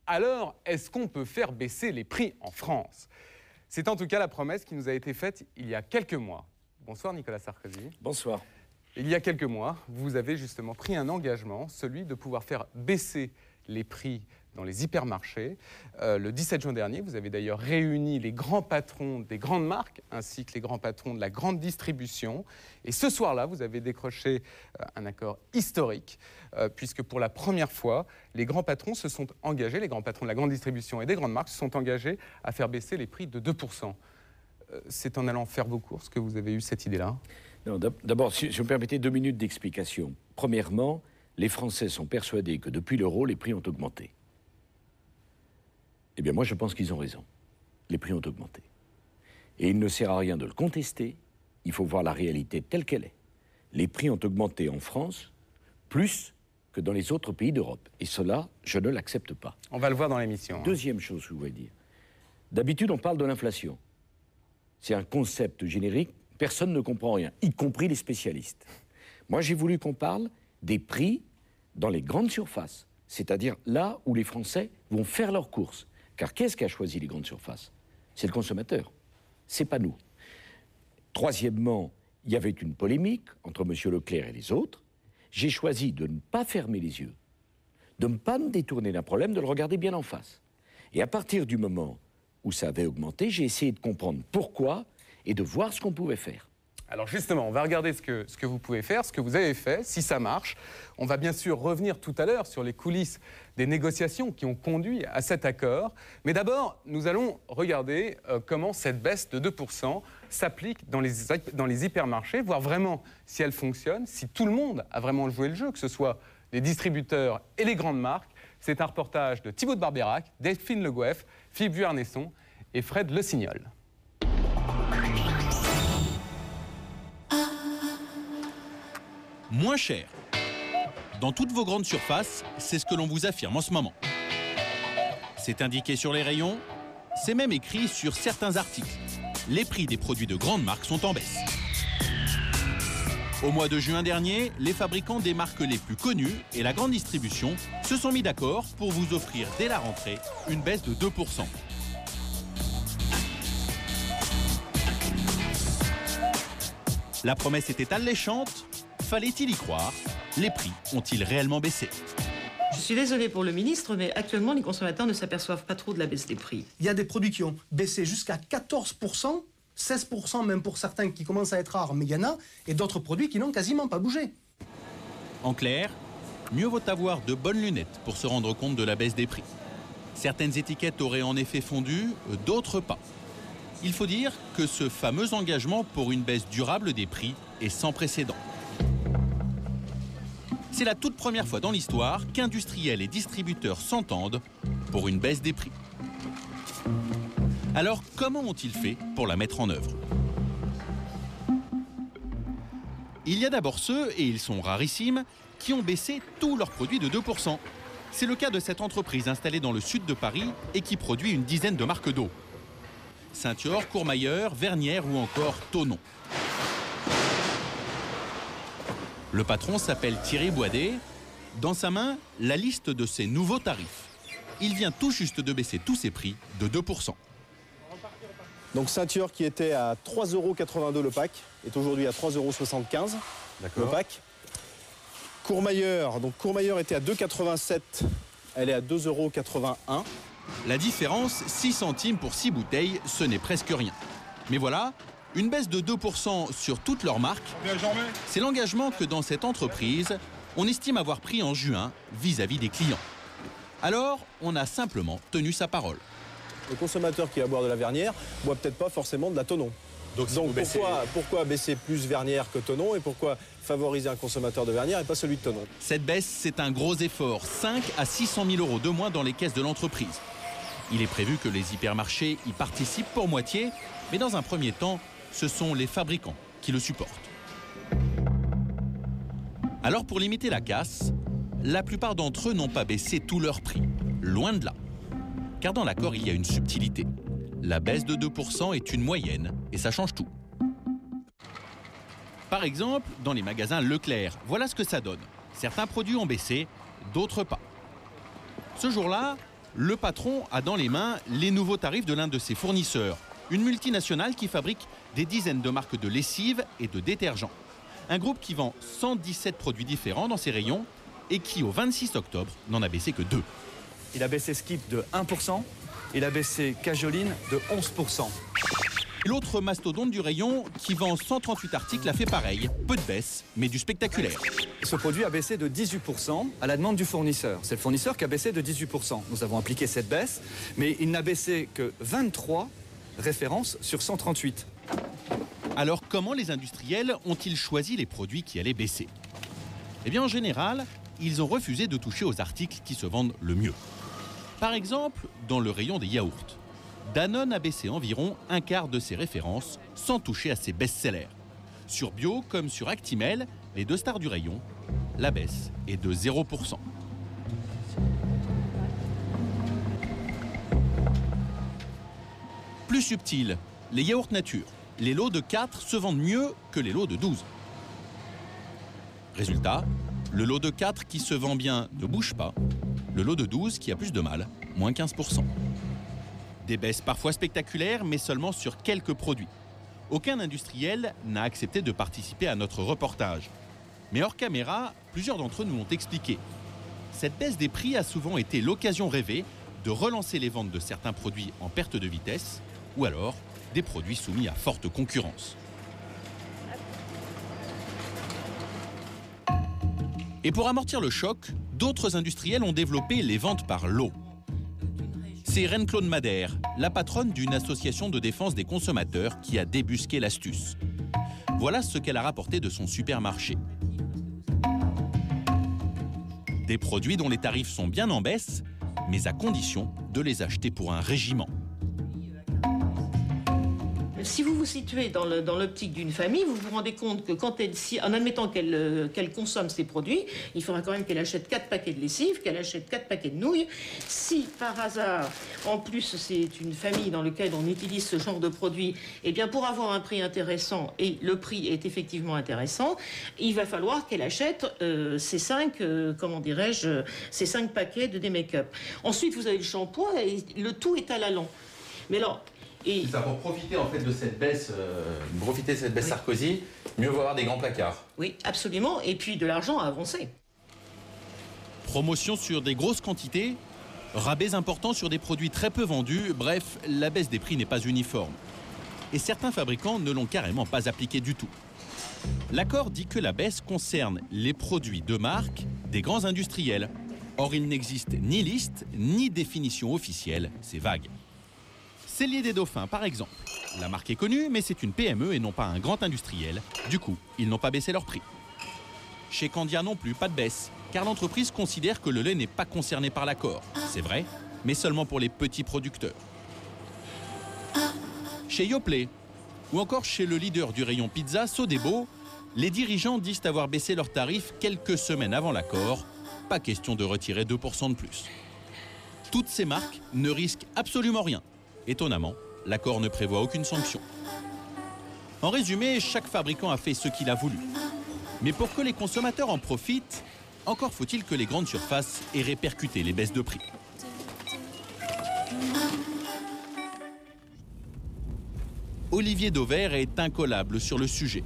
Alors, est-ce qu'on peut faire baisser les prix en France? C'est en tout cas la promesse qui nous a été faite il y a quelques mois. Bonsoir Nicolas Sarkozy. Bonsoir. Il y a quelques mois, vous avez justement pris un engagement, celui de pouvoir faire baisser les prix dans les hypermarchés. Le 17 juin dernier, vous avez d'ailleurs réuni les grands patrons des grandes marques ainsi que les grands patrons de la grande distribution. Et ce soir-là, vous avez décroché un accord historique puisque pour la première fois, les grands patrons se sont engagés, les grands patrons de la grande distribution et des grandes marques se sont engagés à faire baisser les prix de 2%. C'est en allant faire vos courses que vous avez eu cette idée-là? Non, d'abord, si vous me permettez 2 minutes d'explication. Premièrement, les Français sont persuadés que depuis l'euro, les prix ont augmenté. Eh bien, moi, je pense qu'ils ont raison. Les prix ont augmenté. Et il ne sert à rien de le contester. Il faut voir la réalité telle qu'elle est. Les prix ont augmenté en France plus que dans les autres pays d'Europe. Et cela, je ne l'accepte pas. On va le voir dans l'émission. Deuxième chose que je voulais dire. D'habitude, on parle de l'inflation. C'est un concept générique. Personne ne comprend rien, y compris les spécialistes. Moi, j'ai voulu qu'on parle des prix dans les grandes surfaces, c'est-à-dire là où les Français vont faire leurs courses. Car qu'est-ce qui a choisi les grandes surfaces? C'est le consommateur, c'est pas nous. Troisièmement, il y avait une polémique entre M. Leclerc et les autres. J'ai choisi de ne pas fermer les yeux, de ne pas me détourner d'un problème, de le regarder bien en face. Et à partir du moment où ça avait augmenté, j'ai essayé de comprendre pourquoi et de voir ce qu'on pouvait faire. Alors justement, on va regarder ce que vous pouvez faire, ce que vous avez fait, si ça marche. On va bien sûr revenir tout à l'heure sur les coulisses des négociations qui ont conduit à cet accord. Mais d'abord, nous allons regarder comment cette baisse de 2% s'applique dans les hypermarchés, voir vraiment si elle fonctionne, si tout le monde a vraiment joué le jeu, que ce soit les distributeurs et les grandes marques. C'est un reportage de Thibaut de Barbérac, Delphine Le Goeff, Philippe Vuarnesson et Fred Le Signol. Moins cher. Dans toutes vos grandes surfaces, c'est ce que l'on vous affirme en ce moment. C'est indiqué sur les rayons, c'est même écrit sur certains articles. Les prix des produits de grandes marques sont en baisse. Au mois de juin dernier, les fabricants des marques les plus connues et la grande distribution se sont mis d'accord pour vous offrir dès la rentrée une baisse de 2%. La promesse était alléchante. Fallait-il y croire? Les prix ont-ils réellement baissé? Je suis désolée pour le ministre, mais actuellement, les consommateurs ne s'aperçoivent pas trop de la baisse des prix. Il y a des produits qui ont baissé jusqu'à 14%, 16% même pour certains qui commencent à être rares, mais il y en a, et d'autres produits qui n'ont quasiment pas bougé. En clair, mieux vaut avoir de bonnes lunettes pour se rendre compte de la baisse des prix. Certaines étiquettes auraient en effet fondu, d'autres pas. Il faut dire que ce fameux engagement pour une baisse durable des prix est sans précédent. C'est la toute première fois dans l'histoire qu'industriels et distributeurs s'entendent pour une baisse des prix. Alors, comment ont-ils fait pour la mettre en œuvre? Il y a d'abord ceux, et ils sont rarissimes, qui ont baissé tous leurs produits de 2%. C'est le cas de cette entreprise installée dans le sud de Paris et qui produit une dizaine de marques d'eau. Saint-Yor, Courmayeur, Vernières ou encore Thonon. Le patron s'appelle Thierry Boidet. Dans sa main, la liste de ses nouveaux tarifs. Il vient tout juste de baisser tous ses prix de 2%. Donc Saint-Yor qui était à 3,82 € le pack est aujourd'hui à 3,75 € le pack. Courmayeur, donc Courmayeur était à 2,87 €, elle est à 2,81 €. La différence, 6 centimes pour 6 bouteilles, ce n'est presque rien. Mais voilà, une baisse de 2% sur toutes leurs marques, c'est l'engagement que dans cette entreprise, on estime avoir pris en juin vis-à-vis des clients. Alors, on a simplement tenu sa parole. Le consommateur qui va boire de la Vernière ne boit peut-être pas forcément de la Thonon. Donc pourquoi baisser plus Vernière que Thonon et pourquoi favoriser un consommateur de Vernière et pas celui de Thonon? Cette baisse, c'est un gros effort, 5 à 600 000 € de moins dans les caisses de l'entreprise. Il est prévu que les hypermarchés y participent pour moitié, mais dans un premier temps, ce sont les fabricants qui le supportent. Alors pour limiter la casse, la plupart d'entre eux n'ont pas baissé tous leurs prix, loin de là. Car dans l'accord, il y a une subtilité. La baisse de 2% est une moyenne et ça change tout. Par exemple, dans les magasins Leclerc, voilà ce que ça donne. Certains produits ont baissé, d'autres pas. Ce jour-là, le patron a dans les mains les nouveaux tarifs de l'un de ses fournisseurs, une multinationale qui fabrique des dizaines de marques de lessive et de détergents. Un groupe qui vend 117 produits différents dans ses rayons et qui, au 26 octobre, n'en a baissé que 2. Il a baissé Skip de 1%, il a baissé Cajoline de 11%. L'autre mastodonte du rayon, qui vend 138 articles, a fait pareil. Peu de baisse, mais du spectaculaire. Ce produit a baissé de 18% à la demande du fournisseur. C'est le fournisseur qui a baissé de 18%. Nous avons appliqué cette baisse, mais il n'a baissé que 23 références sur 138. Alors comment les industriels ont-ils choisi les produits qui allaient baisser? Eh bien en général, ils ont refusé de toucher aux articles qui se vendent le mieux. Par exemple, dans le rayon des yaourts, Danone a baissé environ un quart de ses références sans toucher à ses best-sellers. Sur Bio comme sur Actimel, les deux stars du rayon, la baisse est de 0%. Plus subtil, les yaourts nature. Les lots de 4 se vendent mieux que les lots de 12. Résultat, le lot de 4 qui se vend bien ne bouge pas, le lot de 12 qui a plus de mal, moins 15%. Des baisses parfois spectaculaires, mais seulement sur quelques produits. Aucun industriel n'a accepté de participer à notre reportage. Mais hors caméra, plusieurs d'entre eux nous l'ont expliqué. Cette baisse des prix a souvent été l'occasion rêvée de relancer les ventes de certains produits en perte de vitesse, ou alors des produits soumis à forte concurrence. Et pour amortir le choc, d'autres industriels ont développé les ventes par lot. C'est Reine-Claude Madère, la patronne d'une association de défense des consommateurs, qui a débusqué l'astuce. Voilà ce qu'elle a rapporté de son supermarché. Des produits dont les tarifs sont bien en baisse, mais à condition de les acheter pour un régiment. Si vous vous situez dans l'optique d'une famille, vous vous rendez compte que en admettant qu'elle consomme ces produits, il faudra quand même qu'elle achète 4 paquets de lessive, qu'elle achète 4 paquets de nouilles. Si par hasard, en plus c'est une famille dans laquelle on utilise ce genre de produits, eh bien pour avoir un prix intéressant, et le prix est effectivement intéressant, il va falloir qu'elle achète ces 5 paquets de make-up. Ensuite vous avez le shampoing et le tout est à la longue. Mais alors, et ça, pour profiter en fait de cette baisse, oui. Sarkozy, mieux vaut avoir des grands placards. Oui, absolument, et puis de l'argent à avancer. Promotion sur des grosses quantités, rabais importants sur des produits très peu vendus, bref, la baisse des prix n'est pas uniforme. Et certains fabricants ne l'ont carrément pas appliquée du tout. L'accord dit que la baisse concerne les produits de marque des grands industriels. Or, il n'existe ni liste, ni définition officielle, c'est vague. Cellier des Dauphins, par exemple. La marque est connue, mais c'est une PME et non pas un grand industriel. Du coup, ils n'ont pas baissé leur prix. Chez Candia non plus, pas de baisse, car l'entreprise considère que le lait n'est pas concerné par l'accord. C'est vrai, mais seulement pour les petits producteurs. Chez Yoplait, ou encore chez le leader du rayon pizza, Sodebo, les dirigeants disent avoir baissé leurs tarifs quelques semaines avant l'accord. Pas question de retirer 2% de plus. Toutes ces marques ne risquent absolument rien. Étonnamment, l'accord ne prévoit aucune sanction. En résumé, chaque fabricant a fait ce qu'il a voulu. Mais pour que les consommateurs en profitent, encore faut-il que les grandes surfaces aient répercuté les baisses de prix. Olivier Dauvert est incollable sur le sujet.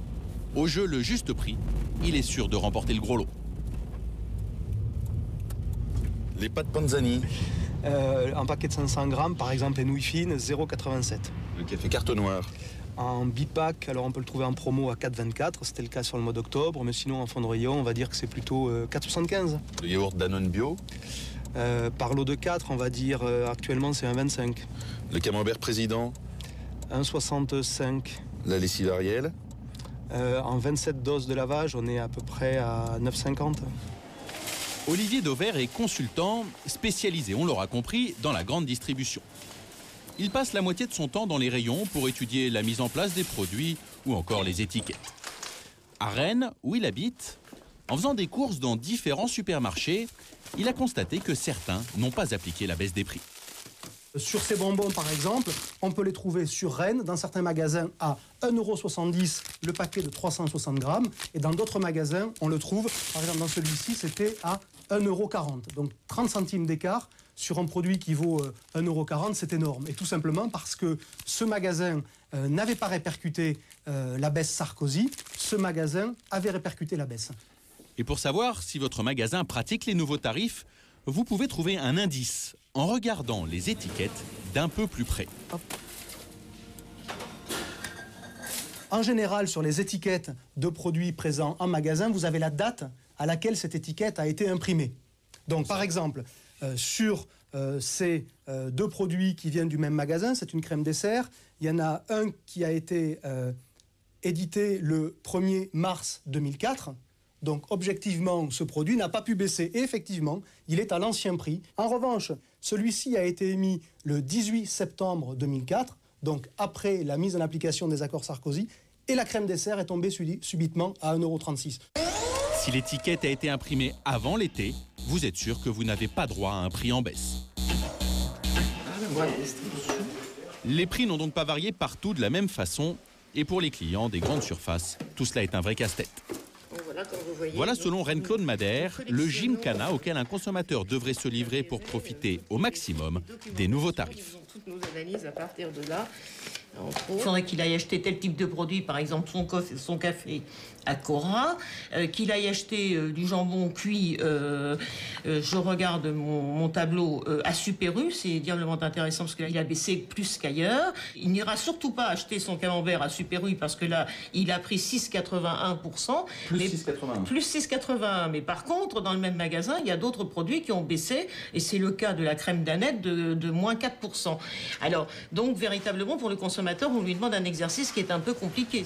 Au jeu le juste prix, il est sûr de remporter le gros lot. Les pâtes Panzani. Un paquet de 500 grammes, par exemple, les nouilles fines, 0,87. Le café carte noire. En bipack, alors on peut le trouver en promo à 4,24, c'était le cas sur le mois d'octobre, mais sinon en fond de rayon, on va dire que c'est plutôt 4,75. Le yaourt Danone Bio. Par lot de 4, on va dire actuellement c'est 1,25. Le camembert président. 1,65. La lessive Ariel. En 27 doses de lavage, on est à peu près à 9,50. Olivier Dauvert est consultant, spécialisé, on l'aura compris, dans la grande distribution. Il passe la moitié de son temps dans les rayons pour étudier la mise en place des produits ou encore les étiquettes. À Rennes, où il habite, en faisant des courses dans différents supermarchés, il a constaté que certains n'ont pas appliqué la baisse des prix. Sur ces bonbons, par exemple, on peut les trouver sur Rennes, dans certains magasins, à 1,70 € le paquet de 360 grammes. Et dans d'autres magasins, on le trouve, par exemple dans celui-ci, c'était à 1,40 €. Donc 30 centimes d'écart sur un produit qui vaut 1,40 €, c'est énorme. Et tout simplement parce que ce magasin n'avait pas répercuté la baisse Sarkozy, ce magasin avait répercuté la baisse. Et pour savoir si votre magasin pratique les nouveaux tarifs, vous pouvez trouver un indice en regardant les étiquettes d'un peu plus près. Hop. En général, sur les étiquettes de produits présents en magasin, vous avez la date à laquelle cette étiquette a été imprimée. Donc, par exemple, sur ces deux produits qui viennent du même magasin, c'est une crème dessert, il y en a un qui a été édité le 1er mars 2004. Donc, objectivement, ce produit n'a pas pu baisser. Et effectivement, il est à l'ancien prix. En revanche, celui-ci a été émis le 18 septembre 2004, donc après la mise en application des accords Sarkozy, et la crème dessert est tombée subitement à 1,36 €. Si l'étiquette a été imprimée avant l'été, vous êtes sûr que vous n'avez pas droit à un prix en baisse. Les prix n'ont donc pas varié partout de la même façon. Et pour les clients des grandes surfaces, tout cela est un vrai casse-tête. Voilà, selon Reine-Claude Madère, le gymkhana auquel un consommateur devrait se livrer pour profiter au maximum des nouveaux tarifs. Toutes nos analyses à partir de là. Il faudrait qu'il aille acheter tel type de produit, par exemple son café à Cora, qu'il aille acheter du jambon cuit, je regarde mon tableau, à Super U, c'est diablement intéressant parce que là il a baissé plus qu'ailleurs. Il n'ira surtout pas acheter son camembert à Super U parce que là il a pris 6,81%. Plus 6,81. Plus 6,81. Mais par contre, dans le même magasin, il y a d'autres produits qui ont baissé et c'est le cas de la crème d'Annette de moins 4%. Alors, donc véritablement pour le consommateur, on lui demande un exercice qui est un peu compliqué.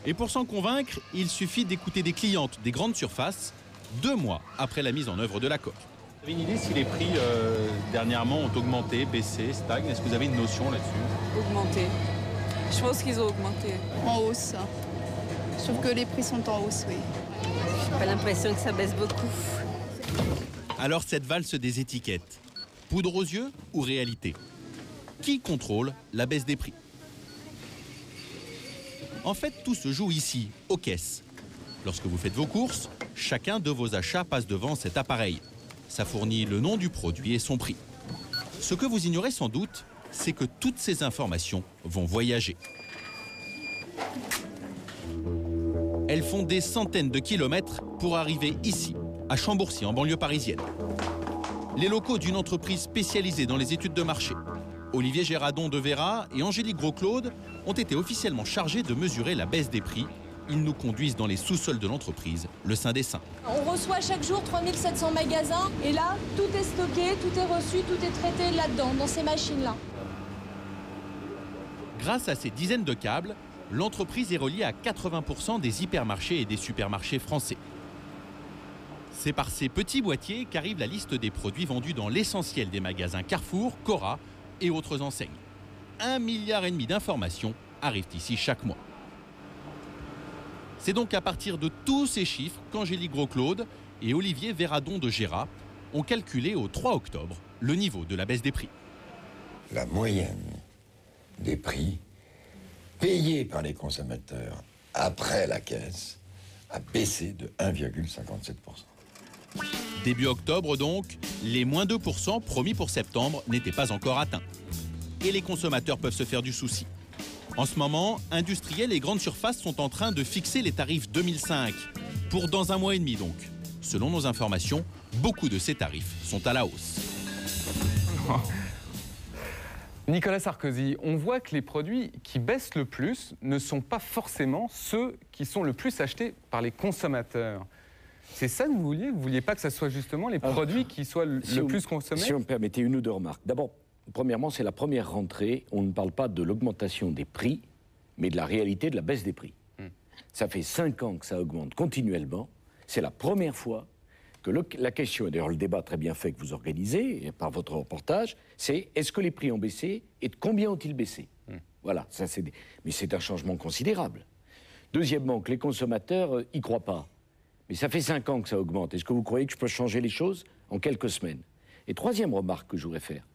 Et pour s'en convaincre, il suffit d'écouter des clientes des grandes surfaces 2 mois après la mise en œuvre de l'accord. Vous avez une idée si les prix dernièrement ont augmenté, baissé, stagnent? Est-ce que vous avez une notion là-dessus? Augmenté. Je pense qu'ils ont augmenté. En hausse. Je trouve que les prix sont en hausse, oui. J'ai pas l'impression que ça baisse beaucoup. Alors cette valse des étiquettes, poudre aux yeux ou réalité? Qui contrôle la baisse des prix? En fait, tout se joue ici, aux caisses. Lorsque vous faites vos courses, chacun de vos achats passe devant cet appareil. Ça fournit le nom du produit et son prix. Ce que vous ignorez sans doute, c'est que toutes ces informations vont voyager. Elles font des centaines de kilomètres pour arriver ici, à Chambourcy, en banlieue parisienne. Les locaux d'une entreprise spécialisée dans les études de marché. Olivier Géradon de Vera et Angélique Gros-Claude ont été officiellement chargés de mesurer la baisse des prix. Ils nous conduisent dans les sous-sols de l'entreprise, le Saint des Saints. On reçoit chaque jour 3700 magasins et là, tout est stocké, tout est reçu, tout est traité là-dedans, dans ces machines-là. Grâce à ces dizaines de câbles, l'entreprise est reliée à 80% des hypermarchés et des supermarchés français. C'est par ces petits boîtiers qu'arrive la liste des produits vendus dans l'essentiel des magasins Carrefour, Cora et autres enseignes. 1,5 milliard d'informations arrivent ici chaque mois. C'est donc à partir de tous ces chiffres qu'Angélique Gros-Claude et Olivier Véradon de Géra ont calculé au 3 octobre le niveau de la baisse des prix. La moyenne des prix payés par les consommateurs après la caisse a baissé de 1,57%. Début octobre donc, les moins 2% promis pour septembre n'étaient pas encore atteints. Et les consommateurs peuvent se faire du souci. En ce moment, industriels et grandes surfaces sont en train de fixer les tarifs 2005, pour dans 1 mois et demi donc. Selon nos informations, beaucoup de ces tarifs sont à la hausse. Nicolas Sarkozy, on voit que les produits qui baissent le plus ne sont pas forcément ceux qui sont le plus achetés par les consommateurs. C'est ça que vous vouliez? Vous ne vouliez pas que ce soit justement les produits qui soient le plus consommés? Si vous me permettez une ou deux remarques. D'abord, premièrement, c'est la première rentrée. On ne parle pas de l'augmentation des prix, mais de la réalité de la baisse des prix. Ça fait 5 ans que ça augmente continuellement. C'est la première fois que la question, et d'ailleurs le débat très bien fait que vous organisez par votre reportage, c'est est-ce que les prix ont baissé et de combien ont-ils baissé? Voilà, ça, mais c'est un changement considérable. Deuxièmement, que les consommateurs y croient pas. Mais ça fait 5 ans que ça augmente. Est-ce que vous croyez que je peux changer les choses en quelques semaines? Et troisième remarque que je voudrais faire,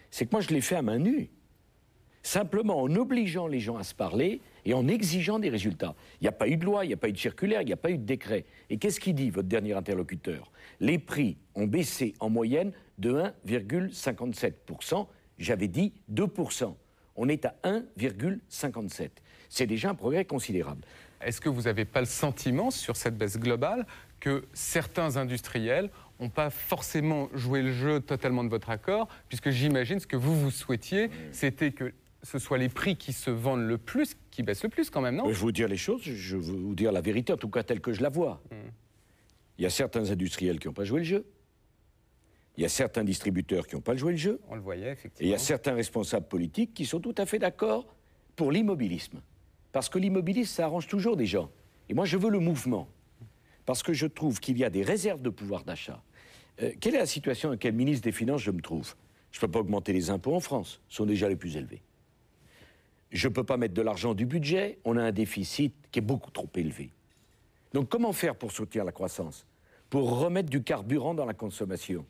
c'est que moi je l'ai fait à main nue. simplement en obligeant les gens à se parler et en exigeant des résultats. Il n'y a pas eu de loi, il n'y a pas eu de circulaire, il n'y a pas eu de décret. Et qu'est-ce qu'il dit, votre dernier interlocuteur? Les prix ont baissé en moyenne de 1,57%. J'avais dit 2%. On est à 1,57%. C'est déjà un progrès considérable. Est-ce que vous n'avez pas le sentiment, sur cette baisse globale, que certains industriels n'ont pas forcément joué le jeu totalement de votre accord, puisque j'imagine ce que vous souhaitiez, c'était que ce soit les prix qui se vendent le plus, qui baissent le plus quand même, non? Je vais vous dire les choses, je veux vous dire la vérité, en tout cas telle que je la vois. Il y a certains industriels qui n'ont pas joué le jeu. Il y a certains distributeurs qui n'ont pas joué le jeu. On le voyait, effectivement. Et il y a certains responsables politiques qui sont tout à fait d'accord pour l'immobilisme. Parce que l'immobilisme, ça arrange toujours des gens. Et moi, je veux le mouvement. Parce que je trouve qu'il y a des réserves de pouvoir d'achat. Quelle est la situation dans laquelle ministre des Finances je me trouve? Je ne peux pas augmenter les impôts en France, ils sont déjà les plus élevés. Je ne peux pas mettre de l'argent du budget, on a un déficit qui est beaucoup trop élevé. Donc comment faire pour soutenir la croissance? Pour remettre du carburant dans la consommation?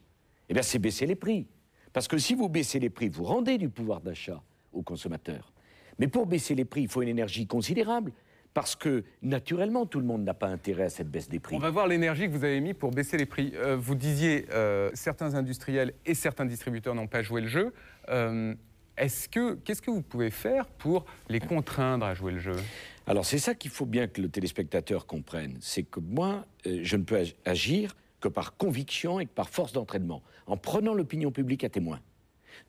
Eh bien, c'est baisser les prix. Parce que si vous baissez les prix, vous rendez du pouvoir d'achat aux consommateurs. Mais pour baisser les prix, il faut une énergie considérable. Parce que, naturellement, tout le monde n'a pas intérêt à cette baisse des prix. On va voir l'énergie que vous avez mis pour baisser les prix. Vous disiez, certains industriels et certains distributeurs n'ont pas joué le jeu. Qu'est-ce que vous pouvez faire pour les contraindre à jouer le jeu? Alors, c'est ça qu'il faut bien que le téléspectateur comprenne. C'est que moi, je ne peux agir que par conviction et que par force d'entraînement, en prenant l'opinion publique à témoin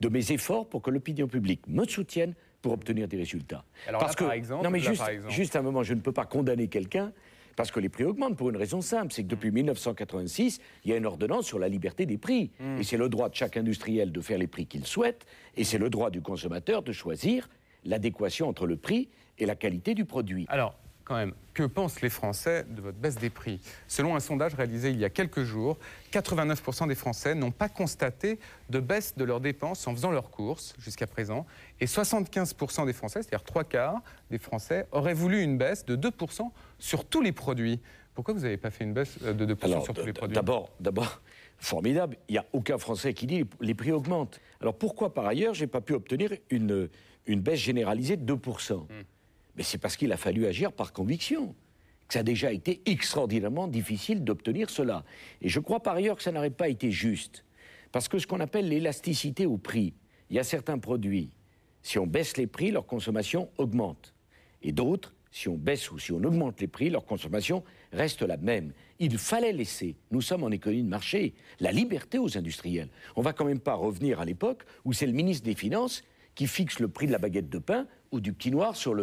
de mes efforts pour que l'opinion publique me soutienne pour obtenir des résultats. Alors parce que, par exemple, non mais juste un moment, je ne peux pas condamner quelqu'un parce que les prix augmentent pour une raison simple, c'est que depuis 1986, il y a une ordonnance sur la liberté des prix. Et c'est le droit de chaque industriel de faire les prix qu'il souhaite, et c'est le droit du consommateur de choisir l'adéquation entre le prix et la qualité du produit. Alors, quand même, que pensent les Français de votre baisse des prix? Selon un sondage réalisé il y a quelques jours, 89% des Français n'ont pas constaté de baisse de leurs dépenses en faisant leurs courses jusqu'à présent. Et 75% des Français, c'est-à-dire 3/4 des Français, auraient voulu une baisse de 2% sur tous les produits. Pourquoi vous n'avez pas fait une baisse de 2% sur tous les produits? D'abord, formidable, il n'y a aucun Français qui dit les prix augmentent. Alors pourquoi par ailleurs je n'ai pas pu obtenir une baisse généralisée de 2%? Mais c'est parce qu'il a fallu agir par conviction. Que ça a déjà été extraordinairement difficile d'obtenir cela. Et je crois par ailleurs que ça n'aurait pas été juste. Parce que ce qu'on appelle l'élasticité au prix, il y a certains produits, si on baisse les prix, leur consommation augmente. Et d'autres, si on baisse ou si on augmente les prix, leur consommation reste la même. Il fallait laisser, nous sommes en économie de marché, la liberté aux industriels. On ne va quand même pas revenir à l'époque où c'est le ministre des Finances qui fixe le prix de la baguette de pain ou du petit noir sur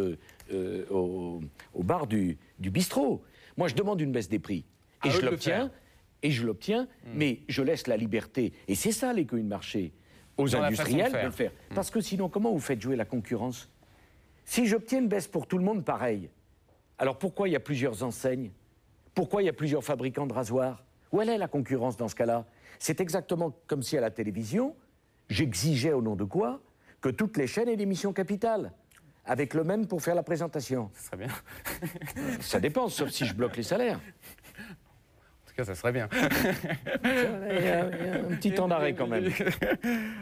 au bar du bistrot. Moi, je demande une baisse des prix. Et je l'obtiens, mais je laisse la liberté. Et c'est ça, l'économie de marché, aux industriels de le faire. Parce que sinon, comment vous faites jouer la concurrence? Si j'obtiens une baisse pour tout le monde, pareil. Alors pourquoi il y a plusieurs enseignes? Pourquoi il y a plusieurs fabricants de rasoirs? Où elle est la concurrence dans ce cas-là? C'est exactement comme si à la télévision, j'exigeais au nom de quoi que toutes les chaînes aient l'émission Capital, avec le même pour faire la présentation. Ça serait bien. Ça dépend, sauf si je bloque les salaires. En tout cas, ça serait bien. Il y a un petit temps d'arrêt quand même.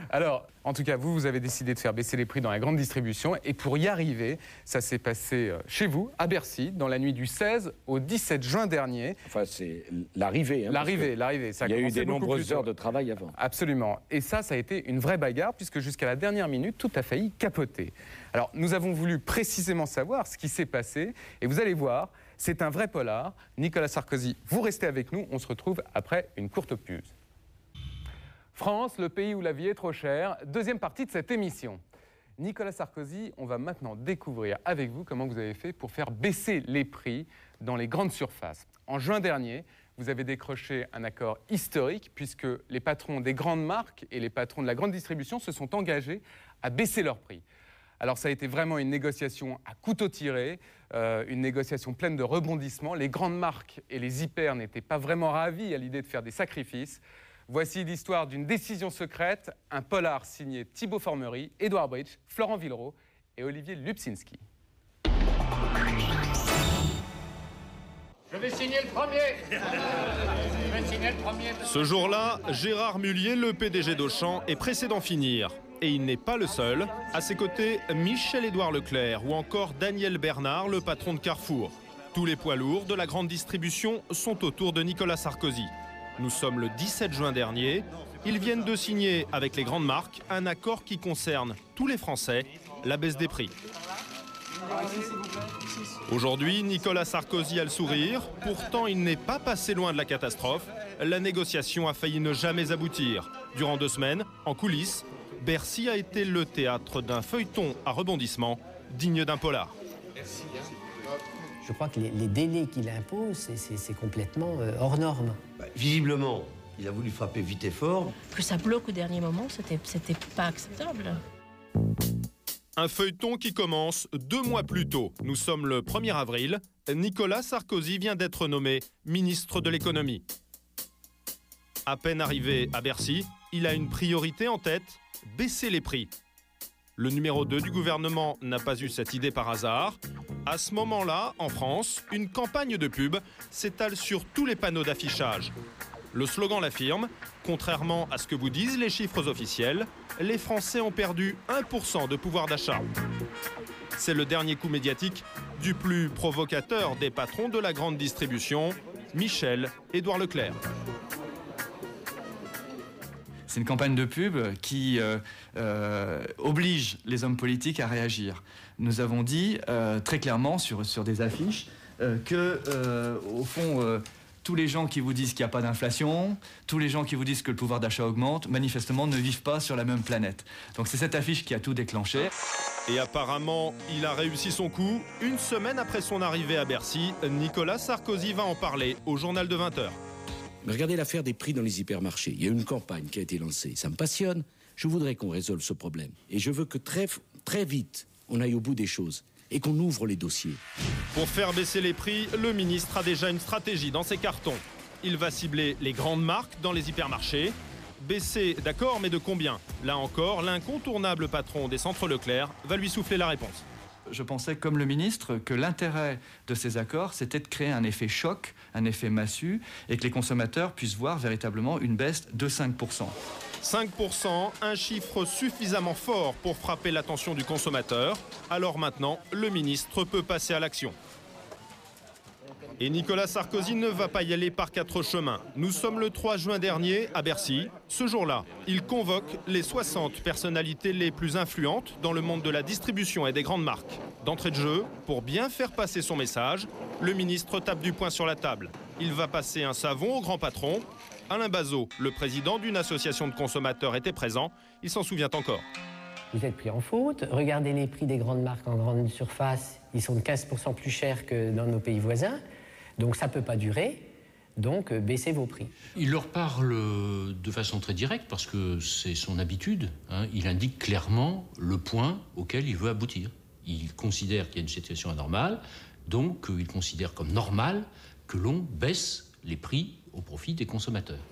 Alors, en tout cas, vous avez décidé de faire baisser les prix dans la grande distribution. Et pour y arriver, ça s'est passé chez vous, à Bercy, dans la nuit du 16 au 17 juin dernier. Enfin, c'est l'arrivée. Hein, l'arrivée. Il y a eu des nombreuses heures de travail avant. Absolument. Et ça a été une vraie bagarre, puisque jusqu'à la dernière minute, tout a failli capoter. Alors, nous avons voulu précisément savoir ce qui s'est passé. Et vous allez voir, c'est un vrai polar. Nicolas Sarkozy, vous restez avec nous. On se retrouve après une courte pause. France, le pays où la vie est trop chère. Deuxième partie de cette émission. Nicolas Sarkozy, on va maintenant découvrir avec vous comment vous avez fait pour faire baisser les prix dans les grandes surfaces. En juin dernier, vous avez décroché un accord historique puisque les patrons des grandes marques et les patrons de la grande distribution se sont engagés à baisser leurs prix. Alors ça a été vraiment une négociation à couteau tiré, une négociation pleine de rebondissements. Les grandes marques et les hyper n'étaient pas vraiment ravis à l'idée de faire des sacrifices. Voici l'histoire d'une décision secrète, un polar signé Thibaut Formery, Édouard Bridge, Florent Villeroy et Olivier Lubczynski. Je vais signer le premier. Ce jour-là, Gérard Mullier, le PDG d'Auchan, est pressé d'en finir. et il n'est pas le seul. À ses côtés, Michel-Édouard Leclerc ou encore Daniel Bernard, le patron de Carrefour. Tous les poids lourds de la grande distribution sont autour de Nicolas Sarkozy. Nous sommes le 17 juin dernier. Ils viennent de signer avec les grandes marques un accord qui concerne tous les Français, la baisse des prix. Aujourd'hui, Nicolas Sarkozy a le sourire. Pourtant, il n'est pas passé loin de la catastrophe. La négociation a failli ne jamais aboutir. Durant 2 semaines, en coulisses, Bercy a été le théâtre d'un feuilleton à rebondissement digne d'un polar. Je crois que les délais qu'il impose, c'est complètement hors norme. Visiblement, il a voulu frapper vite et fort. Que ça bloque au dernier moment, c'était pas acceptable. Un feuilleton qui commence 2 mois plus tôt. Nous sommes le 1er avril. Nicolas Sarkozy vient d'être nommé ministre de l'économie. À peine arrivé à Bercy, il a une priorité en tête, baisser les prix. Le numéro 2 du gouvernement n'a pas eu cette idée par hasard. À ce moment-là, en France, une campagne de pub s'étale sur tous les panneaux d'affichage. Le slogan l'affirme, contrairement à ce que vous disent les chiffres officiels, les Français ont perdu 1% de pouvoir d'achat. C'est le dernier coup médiatique du plus provocateur des patrons de la grande distribution, Michel-Édouard Leclerc. C'est une campagne de pub qui oblige les hommes politiques à réagir. Nous avons dit très clairement sur des affiches au fond, tous les gens qui vous disent qu'il n'y a pas d'inflation, tous les gens qui vous disent que le pouvoir d'achat augmente, manifestement ne vivent pas sur la même planète. Donc c'est cette affiche qui a tout déclenché. Et apparemment, il a réussi son coup. 1 semaine après son arrivée à Bercy, Nicolas Sarkozy va en parler au journal de 20h. Mais regardez l'affaire des prix dans les hypermarchés. Il y a une campagne qui a été lancée. Ça me passionne. Je voudrais qu'on résolve ce problème. Et je veux que très vite, on aille au bout des choses et qu'on ouvre les dossiers. Pour faire baisser les prix, le ministre a déjà une stratégie dans ses cartons. Il va cibler les grandes marques dans les hypermarchés. Baisser, d'accord, mais de combien? Là encore, l'incontournable patron des centres Leclerc va lui souffler la réponse. Je pensais, comme le ministre, que l'intérêt de ces accords, c'était de créer un effet choc, un effet massue, et que les consommateurs puissent voir véritablement une baisse de 5%. 5%, un chiffre suffisamment fort pour frapper l'attention du consommateur. Alors maintenant, le ministre peut passer à l'action. Et Nicolas Sarkozy ne va pas y aller par 4 chemins. Nous sommes le 3 juin dernier à Bercy. Ce jour-là, il convoque les 60 personnalités les plus influentes dans le monde de la distribution et des grandes marques. D'entrée de jeu, pour bien faire passer son message, le ministre tape du poing sur la table. Il va passer un savon au grand patron. Alain Bazot, le président d'une association de consommateurs, était présent. Il s'en souvient encore. Vous êtes pris en faute. Regardez les prix des grandes marques en grande surface. Ils sont de 15% plus chers que dans nos pays voisins. Donc ça ne peut pas durer. Donc baissez vos prix. Il leur parle de façon très directe parce que c'est son habitude. Il indique clairement le point auquel il veut aboutir. Il considère qu'il y a une situation anormale. Donc il considère comme normal que l'on baisse les prix au profit des consommateurs.